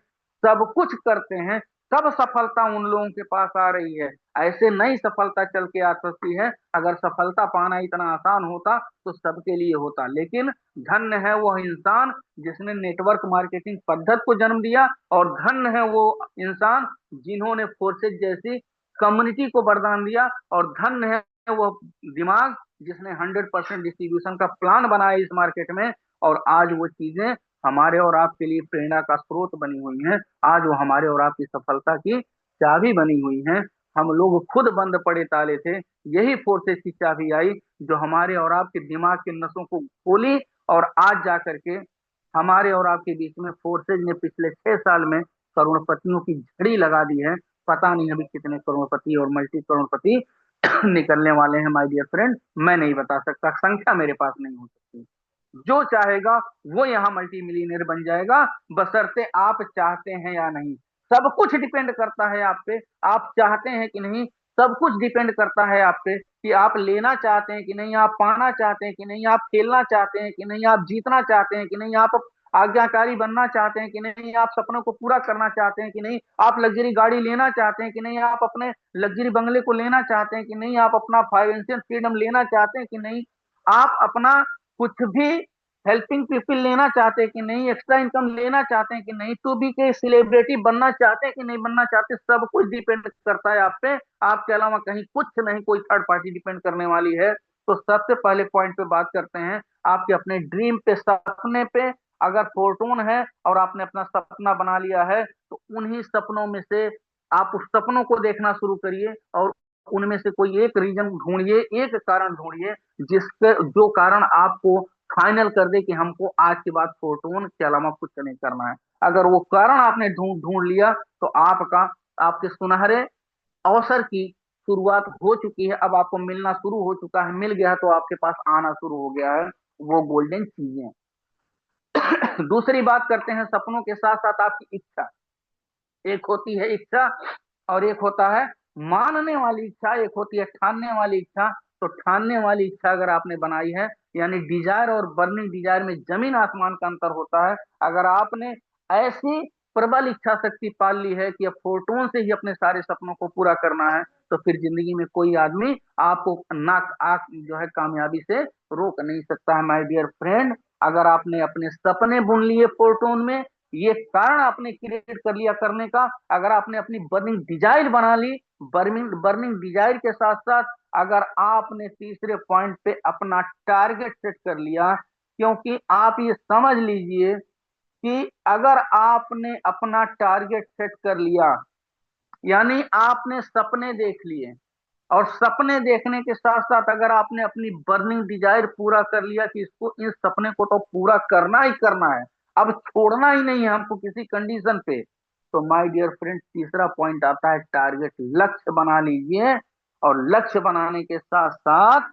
सब कुछ करते हैं। तब सफलता उन लोगों के पास आ रही है, ऐसे नई सफलता चल के आ सकती है। अगर सफलता पाना इतना आसान होता तो सबके लिए होता, लेकिन धन्य है वो इंसान जिसने नेटवर्क मार्केटिंग पद्धति को जन्म दिया, और धन्य है वो इंसान जिन्होंने फोर्सेज जैसी कम्युनिटी को वरदान दिया, और धन्य है वो दिमाग जिसने 100% डिस्ट्रीब्यूशन का प्लान बनाया इस मार्केट में। और आज वो चीजें हमारे और आपके लिए प्रेरणा का स्रोत बनी हुई हैं। आज वो हमारे और आपकी सफलता की चाबी बनी हुई हैं। हम लोग खुद बंद पड़े ताले थे, यही फोर्सेस की चाबी आई जो हमारे और आपके दिमाग के नसों को खोली, और आज जा करके हमारे और आपके बीच में फोर्सेज ने पिछले 6 साल में करोड़पतियों की झड़ी लगा दी है। पता नहीं अभी कितने करोड़पति और मल्टी करोड़पति निकलने वाले हैं माय डियर फ्रेंड, मैं नहीं बता सकता, संख्या मेरे पास नहीं हो सकती। जो चाहेगा वो यहाँ मल्टी मिलीनियर बन जाएगा, बशर्ते आप चाहते हैं या नहीं। सब कुछ डिपेंड करता है आप पे, आप चाहते हैं कि नहीं। सब कुछ डिपेंड करता है आप पे कि आप लेना चाहते हैं कि नहीं, आप पाना चाहते हैं कि नहीं, आप खेलना चाहते हैं कि नहीं, आप जीतना चाहते हैं कि नहीं, आप आज्ञाकारी बनना चाहते हैं कि नहीं, आप सपनों को पूरा करना चाहते हैं कि नहीं, आप लग्जरी गाड़ी लेना चाहते हैं कि नहीं, आप अपने लग्जरी बंगले को लेना चाहते हैं कि नहीं, आप अपना फाइनेंशियल फ्रीडम लेना चाहते हैं कि नहीं, आप अपना कुछ भी हेल्पिंग पीपल लेना चाहते हैं कि नहीं, एक्स्ट्रा इनकम लेना चाहते हैं कि नहीं, टू बी के सेलिब्रिटी बनना चाहते हैं कि नहीं बनना चाहते। सब कुछ डिपेंड करता है आप पे, आपके अलावा कहीं कुछ नहीं, कोई थर्ड पार्टी डिपेंड करने वाली है। तो सबसे पहले पॉइंट पे बात करते हैं आपके अपने ड्रीम पे, सपने पे। अगर फोर्टून है और आपने अपना सपना बना लिया है, तो उन्हीं सपनों में से आप उस सपनों को देखना शुरू करिए, और उनमें से कोई एक रीजन ढूंढिए, एक कारण ढूंढिए जिसके जो कारण आपको फाइनल कर दे कि हमको आज के बाद फोर्टून के अलावा कुछ नहीं करना है। अगर वो कारण आपने ढूंढ ढूंढ लिया, तो आपका आपके सुनहरे अवसर की शुरुआत हो चुकी है। अब आपको मिलना शुरू हो चुका है, मिल गया है तो आपके पास आना शुरू हो गया है वो गोल्डन चीजें। दूसरी बात करते हैं सपनों के साथ साथ आपकी इच्छा। एक होती है इच्छा, और एक होता है मानने वाली इच्छा, एक होती है ठानने वाली इच्छा। तो ठानने वाली इच्छा अगर आपने बनाई है, यानी डिजायर और बर्निंग डिजायर में जमीन आसमान का अंतर होता है। अगर आपने ऐसी प्रबल इच्छा शक्ति पाल ली है कि अब फोर्टून से ही अपने सारे सपनों को पूरा करना है, तो फिर जिंदगी में कोई आदमी आपको ना आप जो है कामयाबी से रोक नहीं सकता है माय डियर फ्रेंड। अगर आपने अपने सपने बुन लिए फोर्टून में, ये कारण आपने क्रिएट कर लिया करने का। अगर आपने अपनी बर्निंग डिजायर बना ली, बर्निंग बर्निंग डिजायर के साथ साथ अगर आपने तीसरे पॉइंट पे अपना टारगेट सेट कर लिया, क्योंकि आप ये समझ लीजिए कि अगर आपने अपना टारगेट सेट कर लिया, यानी आपने सपने देख लिए, और सपने देखने के साथ साथ अगर आपने अपनी बर्निंग डिजायर पूरा कर लिया कि इसको, इस सपने को तो पूरा करना ही करना है, अब छोड़ना ही नहीं है हमको किसी कंडीशन पे, तो माय डियर फ्रेंड तीसरा पॉइंट आता है टारगेट, लक्ष्य बना लीजिए। और लक्ष्य बनाने के साथ साथ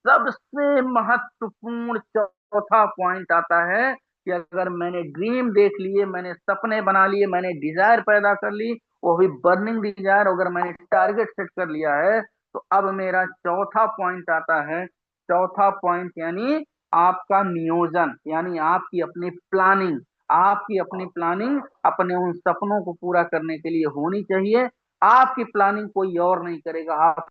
सबसे महत्वपूर्ण चौथा पॉइंट आता है कि अगर मैंने ड्रीम देख लिए, मैंने सपने बना लिए, मैंने डिजायर पैदा कर ली, वो भी बर्निंग डिजायर, अगर मैंने टारगेट सेट कर लिया है, तो अब मेरा चौथा पॉइंट आता है। चौथा पॉइंट यानी आपका नियोजन, यानी आपकी अपनी प्लानिंग। आपकी अपनी प्लानिंग अपने उन सपनों को पूरा करने के लिए होनी चाहिए। आपकी प्लानिंग कोई और नहीं करेगा, आप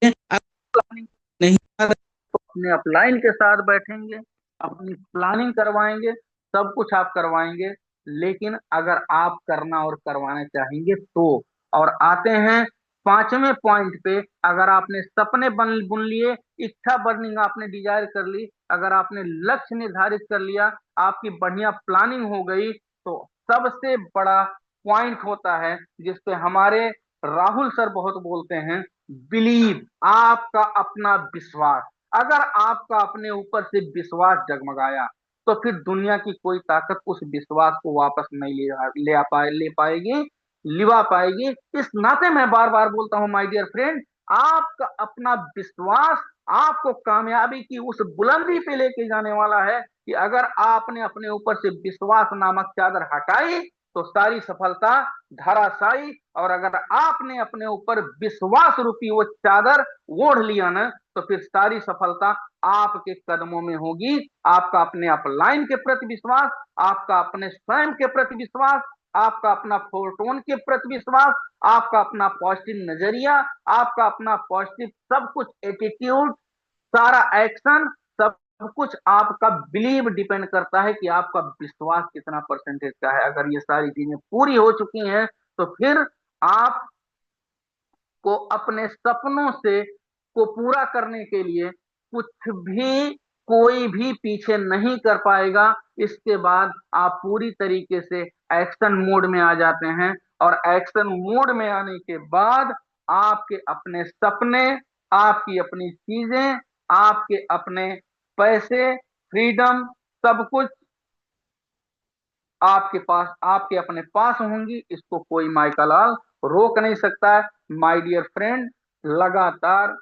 प्लानिंग नहीं। अपने अपलाइन के साथ बैठेंगे, अपनी प्लानिंग करवाएंगे, सब कुछ आप करवाएंगे, लेकिन अगर आप करना और करवाना चाहेंगे तो। और आते हैं पांचवें पॉइंट पे, अगर आपने सपने बन बुन लिए, इच्छा बर्निंग आपने डिजायर कर ली, अगर आपने लक्ष्य निर्धारित कर लिया, आपकी बढ़िया प्लानिंग हो गई, तो सबसे बड़ा पॉइंट होता है जिसपे हमारे राहुल सर बहुत बोलते हैं, बिलीव, आपका अपना विश्वास। अगर आपका अपने ऊपर से विश्वास जगमगाया, तो फिर दुनिया की कोई ताकत उस विश्वास को वापस नहीं ले पाएगी, लिवा पाएगी। इस नाते मैं बार बार बोलता हूं माय डियर फ्रेंड, आपका अपना विश्वास आपको कामयाबी की उस बुलंदी पे लेके जाने वाला है कि अगर आपने अपने ऊपर से विश्वास नामक चादर हटाई, तो सारी सफलता धराशायी। और अगर आपने अपने ऊपर विश्वास रूपी वो चादर ओढ़ लिया ना, तो फिर सारी सफलता आपके कदमों में होगी। आपका अपने अपलाइन के प्रति विश्वास, आपका अपने स्वयं के प्रति विश्वास, आपका अपना फोरटोन के प्रति विश्वास, आपका अपना पॉजिटिव नजरिया, आपका अपना पॉजिटिव सब कुछ एटीट्यूड, सारा एक्शन, सब कुछ आपका बिलीव डिपेंड करता है कि आपका विश्वास कितना परसेंटेज का है। अगर ये सारी चीजें पूरी हो चुकी हैं, तो फिर आप को अपने सपनों से को पूरा करने के लिए कुछ भी, कोई भी पीछे नहीं कर पाएगा। इसके बाद आप पूरी तरीके से एक्शन मोड में आ जाते हैं, और एक्शन मोड में आने के बाद आपके अपने सपने, आपकी अपनी चीजें, आपके अपने पैसे, फ्रीडम, सब कुछ आपके पास, आपके अपने पास होंगी। इसको कोई माइका लाल रोक नहीं सकता है। माय डियर फ्रेंड, लगातार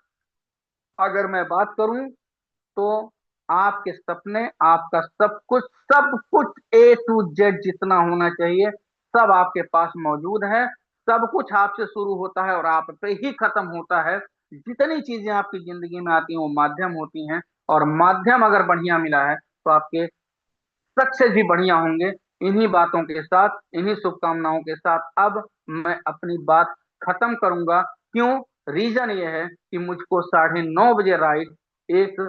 अगर मैं बात करूं, तो आपके सपने, आपका सब कुछ, सब कुछ ए टू जेड जितना होना चाहिए, सब आपके पास मौजूद है। सब कुछ आपसे शुरू होता है और आप पे ही खत्म होता है। जितनी चीजें आपकी जिंदगी में आती हैं वो माध्यम होती हैं, और माध्यम अगर बढ़िया मिला है तो आपके सक्सेस भी बढ़िया होंगे। इन्हीं बातों के साथ, इन्हीं शुभकामनाओं के साथ अब मैं अपनी बात खत्म करूंगा। क्यों? रीजन ये है कि मुझको 9:30 बजे राइट एक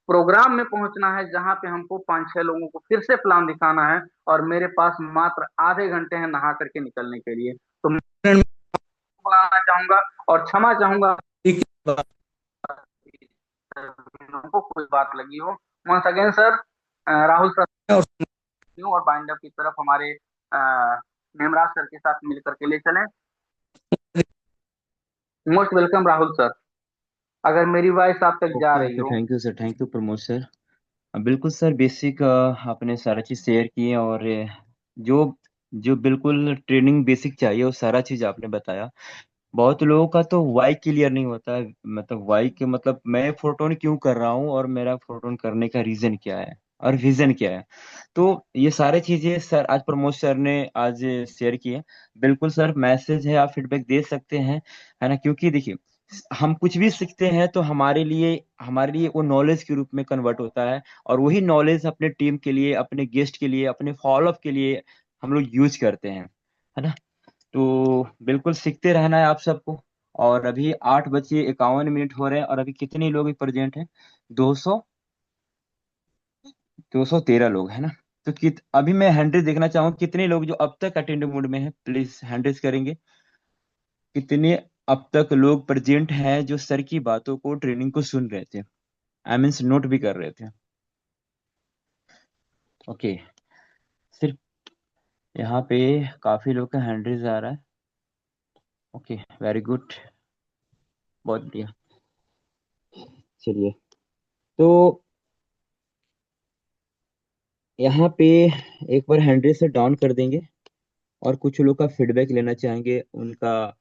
प्रोग्राम में पहुंचना है, जहां पे हमको 5-6 लोगों को फिर से प्लान दिखाना है, और मेरे पास मात्र आधे घंटे हैं नहा करके निकलने के लिए। तो मैं बुलाना चाहूंगा और क्षमा चाहूंगा ठीक है। को कोई बात लगी हो। Once again sir, Rahul sir और और बाइंडअप की तरफ हमारे हेमराज सर के साथ मिलकर के ले चलें। मोस्ट वेलकम राहुल सर, अगर मेरी वॉइस आप तक जा ओके रही ओके, हो। Thank you sir, thank you Pramod sir. बिल्कुल सर, बेसिक आपने सारा चीज़ शेयर की है, और जो जो बिल्कुल ट्रेनिंग बेसिक चाहिए वो सारा चीज़ आपने बताया। बहुत लोगों का तो वाई क्लियर नहीं होता है, मतलब वाई के मतलब मैं फोटोन क्यों कर रहा हूँ, और मेरा फोटोन करने का रीजन क्या है, और विजन क्या है। तो ये सारी चीजें सर आज प्रमोद सर ने आज शेयर की है। बिल्कुल सर, मैसेज है, आप फीडबैक दे सकते हैं, है ना, क्योंकि देखिए हम कुछ भी सीखते हैं तो हमारे लिए वो नॉलेज के रूप में कन्वर्ट होता है, और वही नॉलेज अपने टीम के लिए, अपने गेस्ट के लिए, अपने फॉलोअप के लिए हम लोग यूज करते हैं, है ना। तो बिल्कुल सीखते रहना है आप सबको। और अभी 8:51 हो रहे हैं, और अभी कितने लोग प्रेजेंट हैं? 213 लोग, है ना। तो अभी मैं हैंड रेज देखना चाहूँ, कितने लोग जो अब तक अटेंड मोड में हैं, प्लीज हैंड रेज करेंगे। कितने अब तक लोग प्रेजेंट हैं जो सर की बातों को, ट्रेनिंग को सुन रहे थे, आई मीन्स नोट भी कर रहे थे। ओके, सिर्फ यहाँ पे काफी लोग का हैंड रेज आ रहा है। ओके, वेरी गुड, बहुत बढ़िया। चलिए, तो यहाँ पे एक बार हैंड रेज से डाउन कर देंगे और कुछ लोग का फीडबैक लेना चाहेंगे, उनका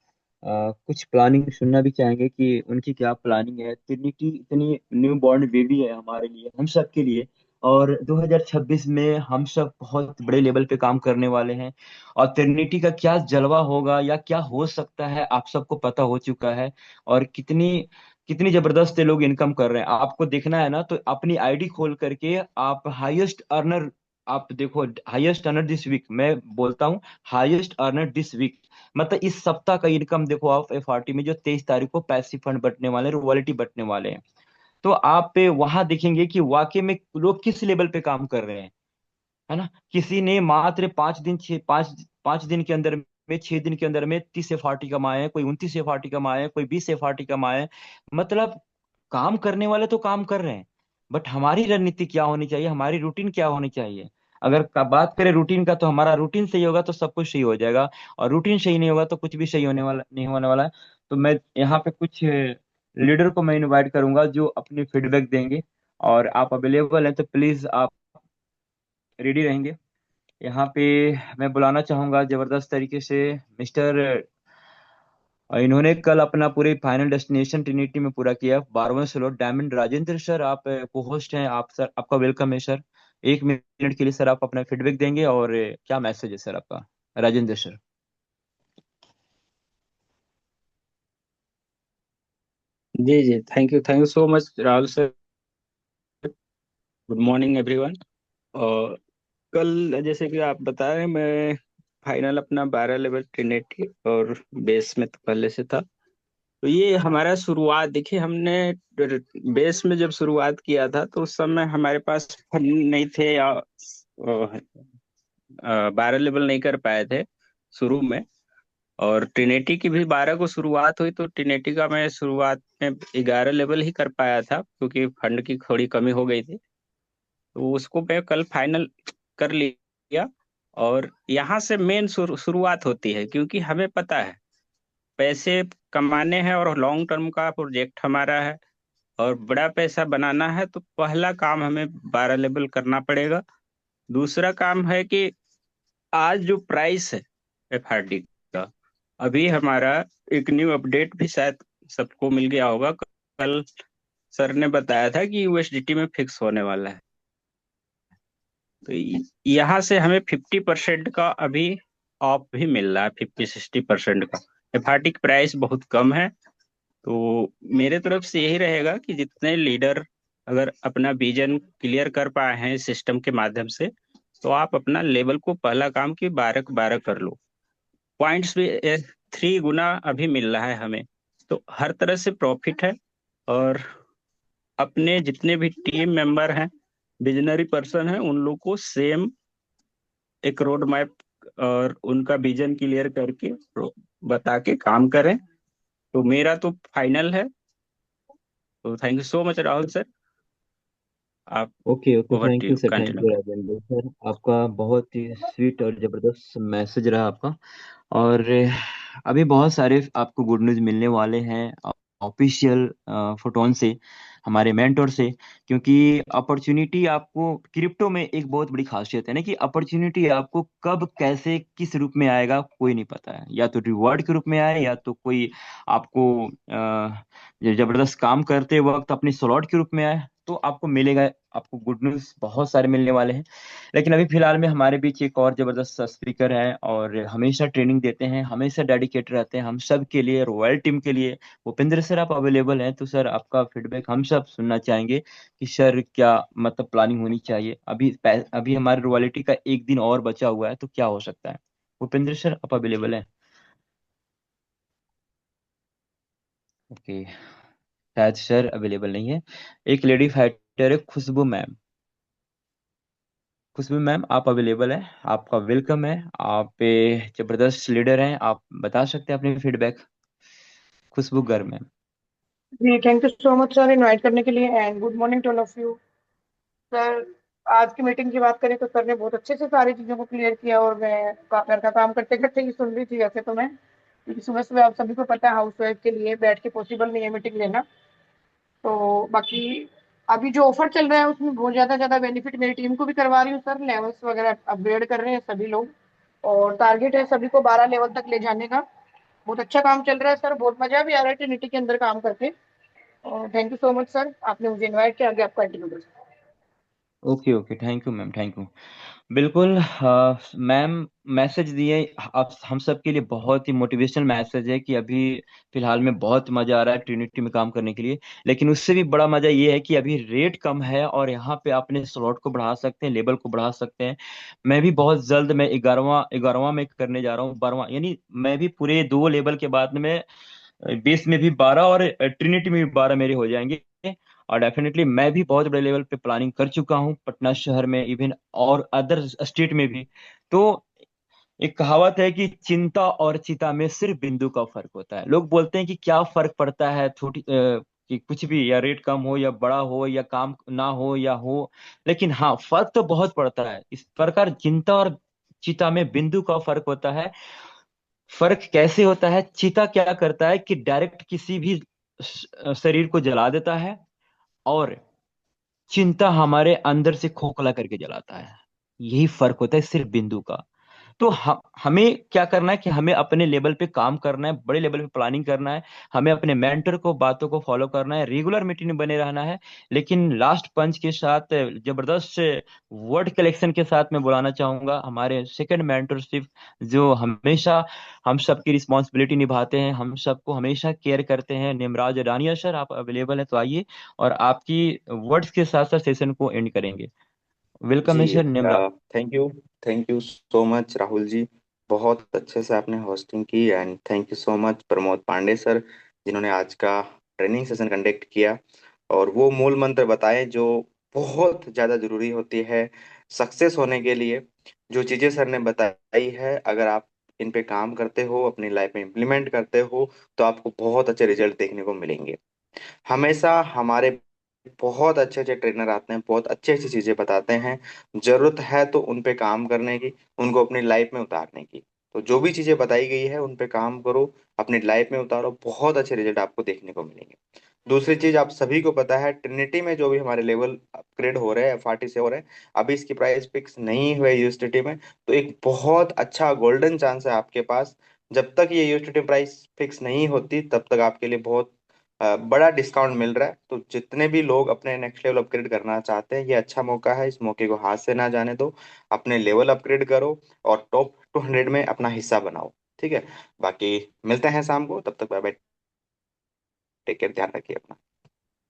कुछ प्लानिंग सुनना भी चाहेंगे कि उनकी क्या प्लानिंग है। ट्रिनिटी इतनी न्यू बॉर्न बेबी है हमारे लिए, हम सब के लिए। और 2026 में हम सब बहुत बड़े लेवल पे काम करने वाले हैं। और ट्रिनिटी का क्या जलवा होगा या क्या हो सकता है आप सबको पता हो चुका है। और कितनी कितनी जबरदस्त ये लोग इनकम कर रहे हैं, आपको देखना है ना, तो अपनी आईडी खोल करके आप हाईएस्ट अर्नर, आप देखो हाईएस्ट अर्नर दिस वीक, मैं बोलता हूँ हाईएस्ट अर्नर दिस वीक, मतलब इस सप्ताह का इनकम देखो आप एफआरटी में, जो 23 तारीख को पैसिव फंड बटने वाले हैं, रॉयल्टी बटने वाले हैं। तो आप वहां देखेंगे कि वाकई में लोग किस लेवल पे काम कर रहे हैं, है ना। किसी ने मात्र 5 दिन, 5 दिन के अंदर में, 6 दिन के अंदर में 30 एफआरटी कमाए हैं, कोई 29 एफआरटी कमाए हैं, कोई 20 एफआरटी कमाए हैं। मतलब काम करने वाले तो काम कर रहे हैं, बट हमारी रणनीति क्या होनी चाहिए, हमारी रूटीन क्या होनी चाहिए। अगर बात करें रूटीन का, तो हमारा रूटीन सही होगा तो सब कुछ सही हो जाएगा। और रूटीन सही नहीं होगा तो कुछ भी सही होने वाला नहीं, होने वाला है। तो मैं यहाँ पे कुछ लीडर को मैं इनवाइट करूंगा जो अपनी फीडबैक देंगे। और आप अवेलेबल हैं तो प्लीज आप रेडी रहेंगे। यहाँ पे मैं बुलाना चाहूंगा जबरदस्त तरीके से मिस्टर, इन्होंने कल अपना पूरे फाइनल डेस्टिनेशन ट्रिनिटी में पूरा किया, 12वां स्लॉट डायमंड, राजेंद्र सर, आप को होस्ट हैं, आप सर, आपका वेलकम है सर। 1 मिनट के लिए सर आप अपना फीडबैक देंगे, और क्या मैसेज है सर आपका, राजेंद्र सर। जी जी, thank you so much Rahul sir. Good morning everyone. और कल जैसे कि आप बता रहे हैं, मैं फाइनल अपना 12 लेवल ट्रिनिटी और बेस में तो पहले से था। तो ये हमारा शुरुआत देखिए, हमने बेस में जब शुरुआत किया था तो उस समय हमारे पास फंड नहीं थे, या 12 लेवल नहीं कर पाए थे शुरू में। और ट्रिनिटी की भी 12 को शुरुआत हुई, तो ट्रिनिटी का मैं शुरुआत में 11 लेवल ही कर पाया था क्योंकि फंड की थोड़ी कमी हो गई थी। तो उसको मैं कल फाइनल कर लिया। और यहाँ से मेन शुरुआत होती है, क्योंकि हमें पता है पैसे कमाने हैं और लॉन्ग टर्म का प्रोजेक्ट हमारा है और बड़ा पैसा बनाना है। तो पहला काम हमें 12 लेवल करना पड़ेगा। दूसरा काम है कि आज जो प्राइस है एफआरडी का, अभी हमारा एक न्यू अपडेट भी शायद सबको मिल गया होगा। कल सर ने बताया था कि यूएसडीटी में फिक्स होने वाला है। तो यहाँ से हमें 50% का अभी ऑफ भी मिल रहा है, 50-60% का। एफआरटी की प्राइस बहुत कम है। तो मेरे तरफ से यही रहेगा कि जितने लीडर अगर अपना विजन क्लियर कर पाए हैं सिस्टम के माध्यम से, तो आप अपना लेवल को पहला काम की 12 कर लो। पॉइंट्स भी 3 गुना अभी मिल रहा है हमें। तो हर तरह से प्रॉफिट है। और अपने जितने भी टीम मेंबर हैं, विजनरी पर्सन हैं, उन लोग को सेम एक रोड मैप और उनका विजन क्लियर करके बता के काम करें। तो मेरा तो फाइनल है। तो thank you so much Rahul sir. आप okay okay, over thank to you you, sir, thank continue you करें। राजेंद्र सर, आपका बहुत ही स्वीट और जबरदस्त मैसेज रहा आपका। और अभी बहुत सारे आपको गुड न्यूज़ मिलने वाले हैं ऑफिशियल फोटोन से, हमारे मेंटोर से। क्योंकि अपॉर्चुनिटी आपको क्रिप्टो में एक बहुत बड़ी खासियत है ना, कि अपॉर्चुनिटी आपको कब कैसे किस रूप में आएगा कोई नहीं पता है। या तो रिवॉर्ड के रूप में आए, या तो कोई आपको जबरदस्त काम करते वक्त अपने स्लॉट के रूप में आए, तो आपको मिलेगा। आपको गुड न्यूज़ बहुत सारे मिलने वाले हैं। लेकिन अभी फिलहाल में हमारे बीच एक और जबरदस्त स्पीकर है, और हमेशा ट्रेनिंग देते हैं, हमेशा डेडिकेट रहते हैं हम सब के लिए, रॉयल टीम के लिए। भूपेंद्र सर, आप अवेलेबल हैं तो सर आपका फीडबैक हम सब सुनना चाहेंगे कि सर क्या मतलब प्लानिंग होनी चाहिए। अभी हमारे रॉयल्टी का 1 दिन और बचा हुआ है, तो क्या हो सकता है। भूपेंद्र सर, आप अवेलेबल हैं? ओके, शायद सर अवेलेबल नहीं है। एक लेडी फाइटर है, खुशबू मैम। खुशबू मैम, आप अवेलेबल हैं? आपका वेलकम है। आप जबरदस्त लीडर हैं, आप बता सकते हैं अपनी फीडबैक। खुशबू गर्ग मैम। जी, thank you so much sir invite करने के लिए and good morning to all of you. Sir, आज की मीटिंग की बात करें तो सर ने बहुत अच्छे से सारी चीज़ों को क्लियर किया और मैं घर का काम करते करते ही सुन रही थी वैसे तो मैं, क्योंकि सुबह सुबह आप सभी को पता है हाउस वाइफ के लिए बैठ के पॉसिबल नहीं है मीटिंग लेना। तो बाकी अभी जो ऑफर चल रहा है उसमें बहुत ज़्यादा बेनिफिट मेरी टीम को भी करवा रही हूँ सर, लेवल्स वगैरह अपग्रेड कर रहे हैं सभी लोग और टारगेट है सभी को 12 लेवल तक ले जाने का। बहुत अच्छा काम चल रहा है सर, बहुत मजा भी आ रहा है ट्रिनिटी के अंदर काम करके। और thank you so much sir, आपने मुझे इनवाइट किया, आगे आप कंटिन्यू कर सकते okay okay, thank you ma'am, thank you. बिल्कुल मैम, मैसेज दिए। आप हम सब के लिए बहुत ही मोटिवेशनल मैसेज है कि अभी फिलहाल में बहुत मजा आ रहा है ट्रिनिटी में काम करने के लिए। लेकिन उससे भी बड़ा मजा ये है कि अभी रेट कम है और यहाँ पे अपने स्लॉट को बढ़ा सकते हैं, लेवल को बढ़ा सकते हैं। मैं भी बहुत जल्द, मैं 11वां में करने जा रहा हूँ, 12वां, यानी मैं भी पूरे 2 लेवल के बाद में बेस में भी 12 और ट्रिनिटी में भी 12 मेरे हो जाएंगे। और डेफिनेटली मैं भी बहुत बड़े लेवल पे प्लानिंग कर चुका हूँ, पटना शहर में इवन और अदर स्टेट में भी। तो एक कहावत है कि चिंता और चिता में सिर्फ बिंदु का फर्क होता है। लोग बोलते हैं कि क्या फर्क पड़ता है, छोटी कि कुछ भी, या रेट कम हो या बड़ा हो या काम ना हो या हो। लेकिन हाँ, फर्क तो बहुत पड़ता है। इस प्रकार चिंता और चिता में बिंदु का फर्क होता है। फर्क कैसे होता है? चीता क्या करता है कि डायरेक्ट किसी भी शरीर को जला देता है, और चिंता हमारे अंदर से खोखला करके जलाता है। यही फर्क होता है सिर्फ बिंदु का। तो हमें क्या करना है कि हमें अपने लेवल पे काम करना है, बड़े लेवल पे प्लानिंग करना है। हमें अपने मेंटर को, बातों को फॉलो करना है, रेगुलर मीटिंग में बने रहना है। लेकिन लास्ट पंच के साथ जबरदस्त वर्ड कलेक्शन के साथ मैं बुलाना चाहूंगा हमारे सेकंड मेंटरशिप, जो हमेशा हम सबकी रिस्पॉन्सिबिलिटी निभाते हैं, हम सबको हमेशा केयर करते हैं। निमराज रानिया सर, आप अवेलेबल है तो आइए, और आपकी वर्ड्स के साथ साथ सेशन को एंड करेंगे। वेलकम है जी, sir, Nimraj. Thank you so much Rahul ji. बहुत अच्छे से आपने होस्टिंग की and thank you so much Pramod Pandey sir, जिन्होंने आज का ट्रेनिंग सेशन कंडक्ट किया और वो मूल मंत्र बताए जो बहुत ज़्यादा जरूरी होती है सक्सेस होने के लिए। जो चीज़ें सर ने बताई है, अगर आप इन पे काम करते हो, अपनी लाइफ में इम्प्लीमेंट करते हो, तो आपको बहुत अच्छे रिजल्ट देखने को मिलेंगे। हमेशा हमारे बहुत अच्छे अच्छे ट्रेनर आते हैं, बहुत अच्छी अच्छी चीजें बताते हैं। जरूरत है तो उन पे काम करने की, उनको अपनी लाइफ में उतारने की। तो जो भी चीजें बताई गई है उन पे काम करो, अपनी लाइफ में उतारो, बहुत अच्छे रिजल्ट आपको देखने को मिलेंगे। दूसरी चीज, आप सभी को पता है ट्रिनिटी में जो भी हमारे लेवल अपग्रेड हो रहे हैं, FRT से हो रहे हैं, अभी इसकी प्राइस फिक्स नहीं हुई यूएसडीटी में। तो एक बहुत अच्छा गोल्डन चांस है आपके पास। जब तक ये यूएसडीटी प्राइस फिक्स नहीं होती तब तक आपके लिए बहुत बड़ा डिस्काउंट मिल रहा है। तो जितने भी लोग अपने नेक्स्ट लेवल अपग्रेड करना चाहते हैं, ये अच्छा मौका है, इस मौके को हाथ से ना जाने दो। अपने लेवल अपग्रेड करो और टॉप 200 में अपना हिस्सा बनाओ। ठीक है, बाकी मिलते हैं शाम को, तब तक बाय बाय, टेक केयर, ध्यान रखिए अपना।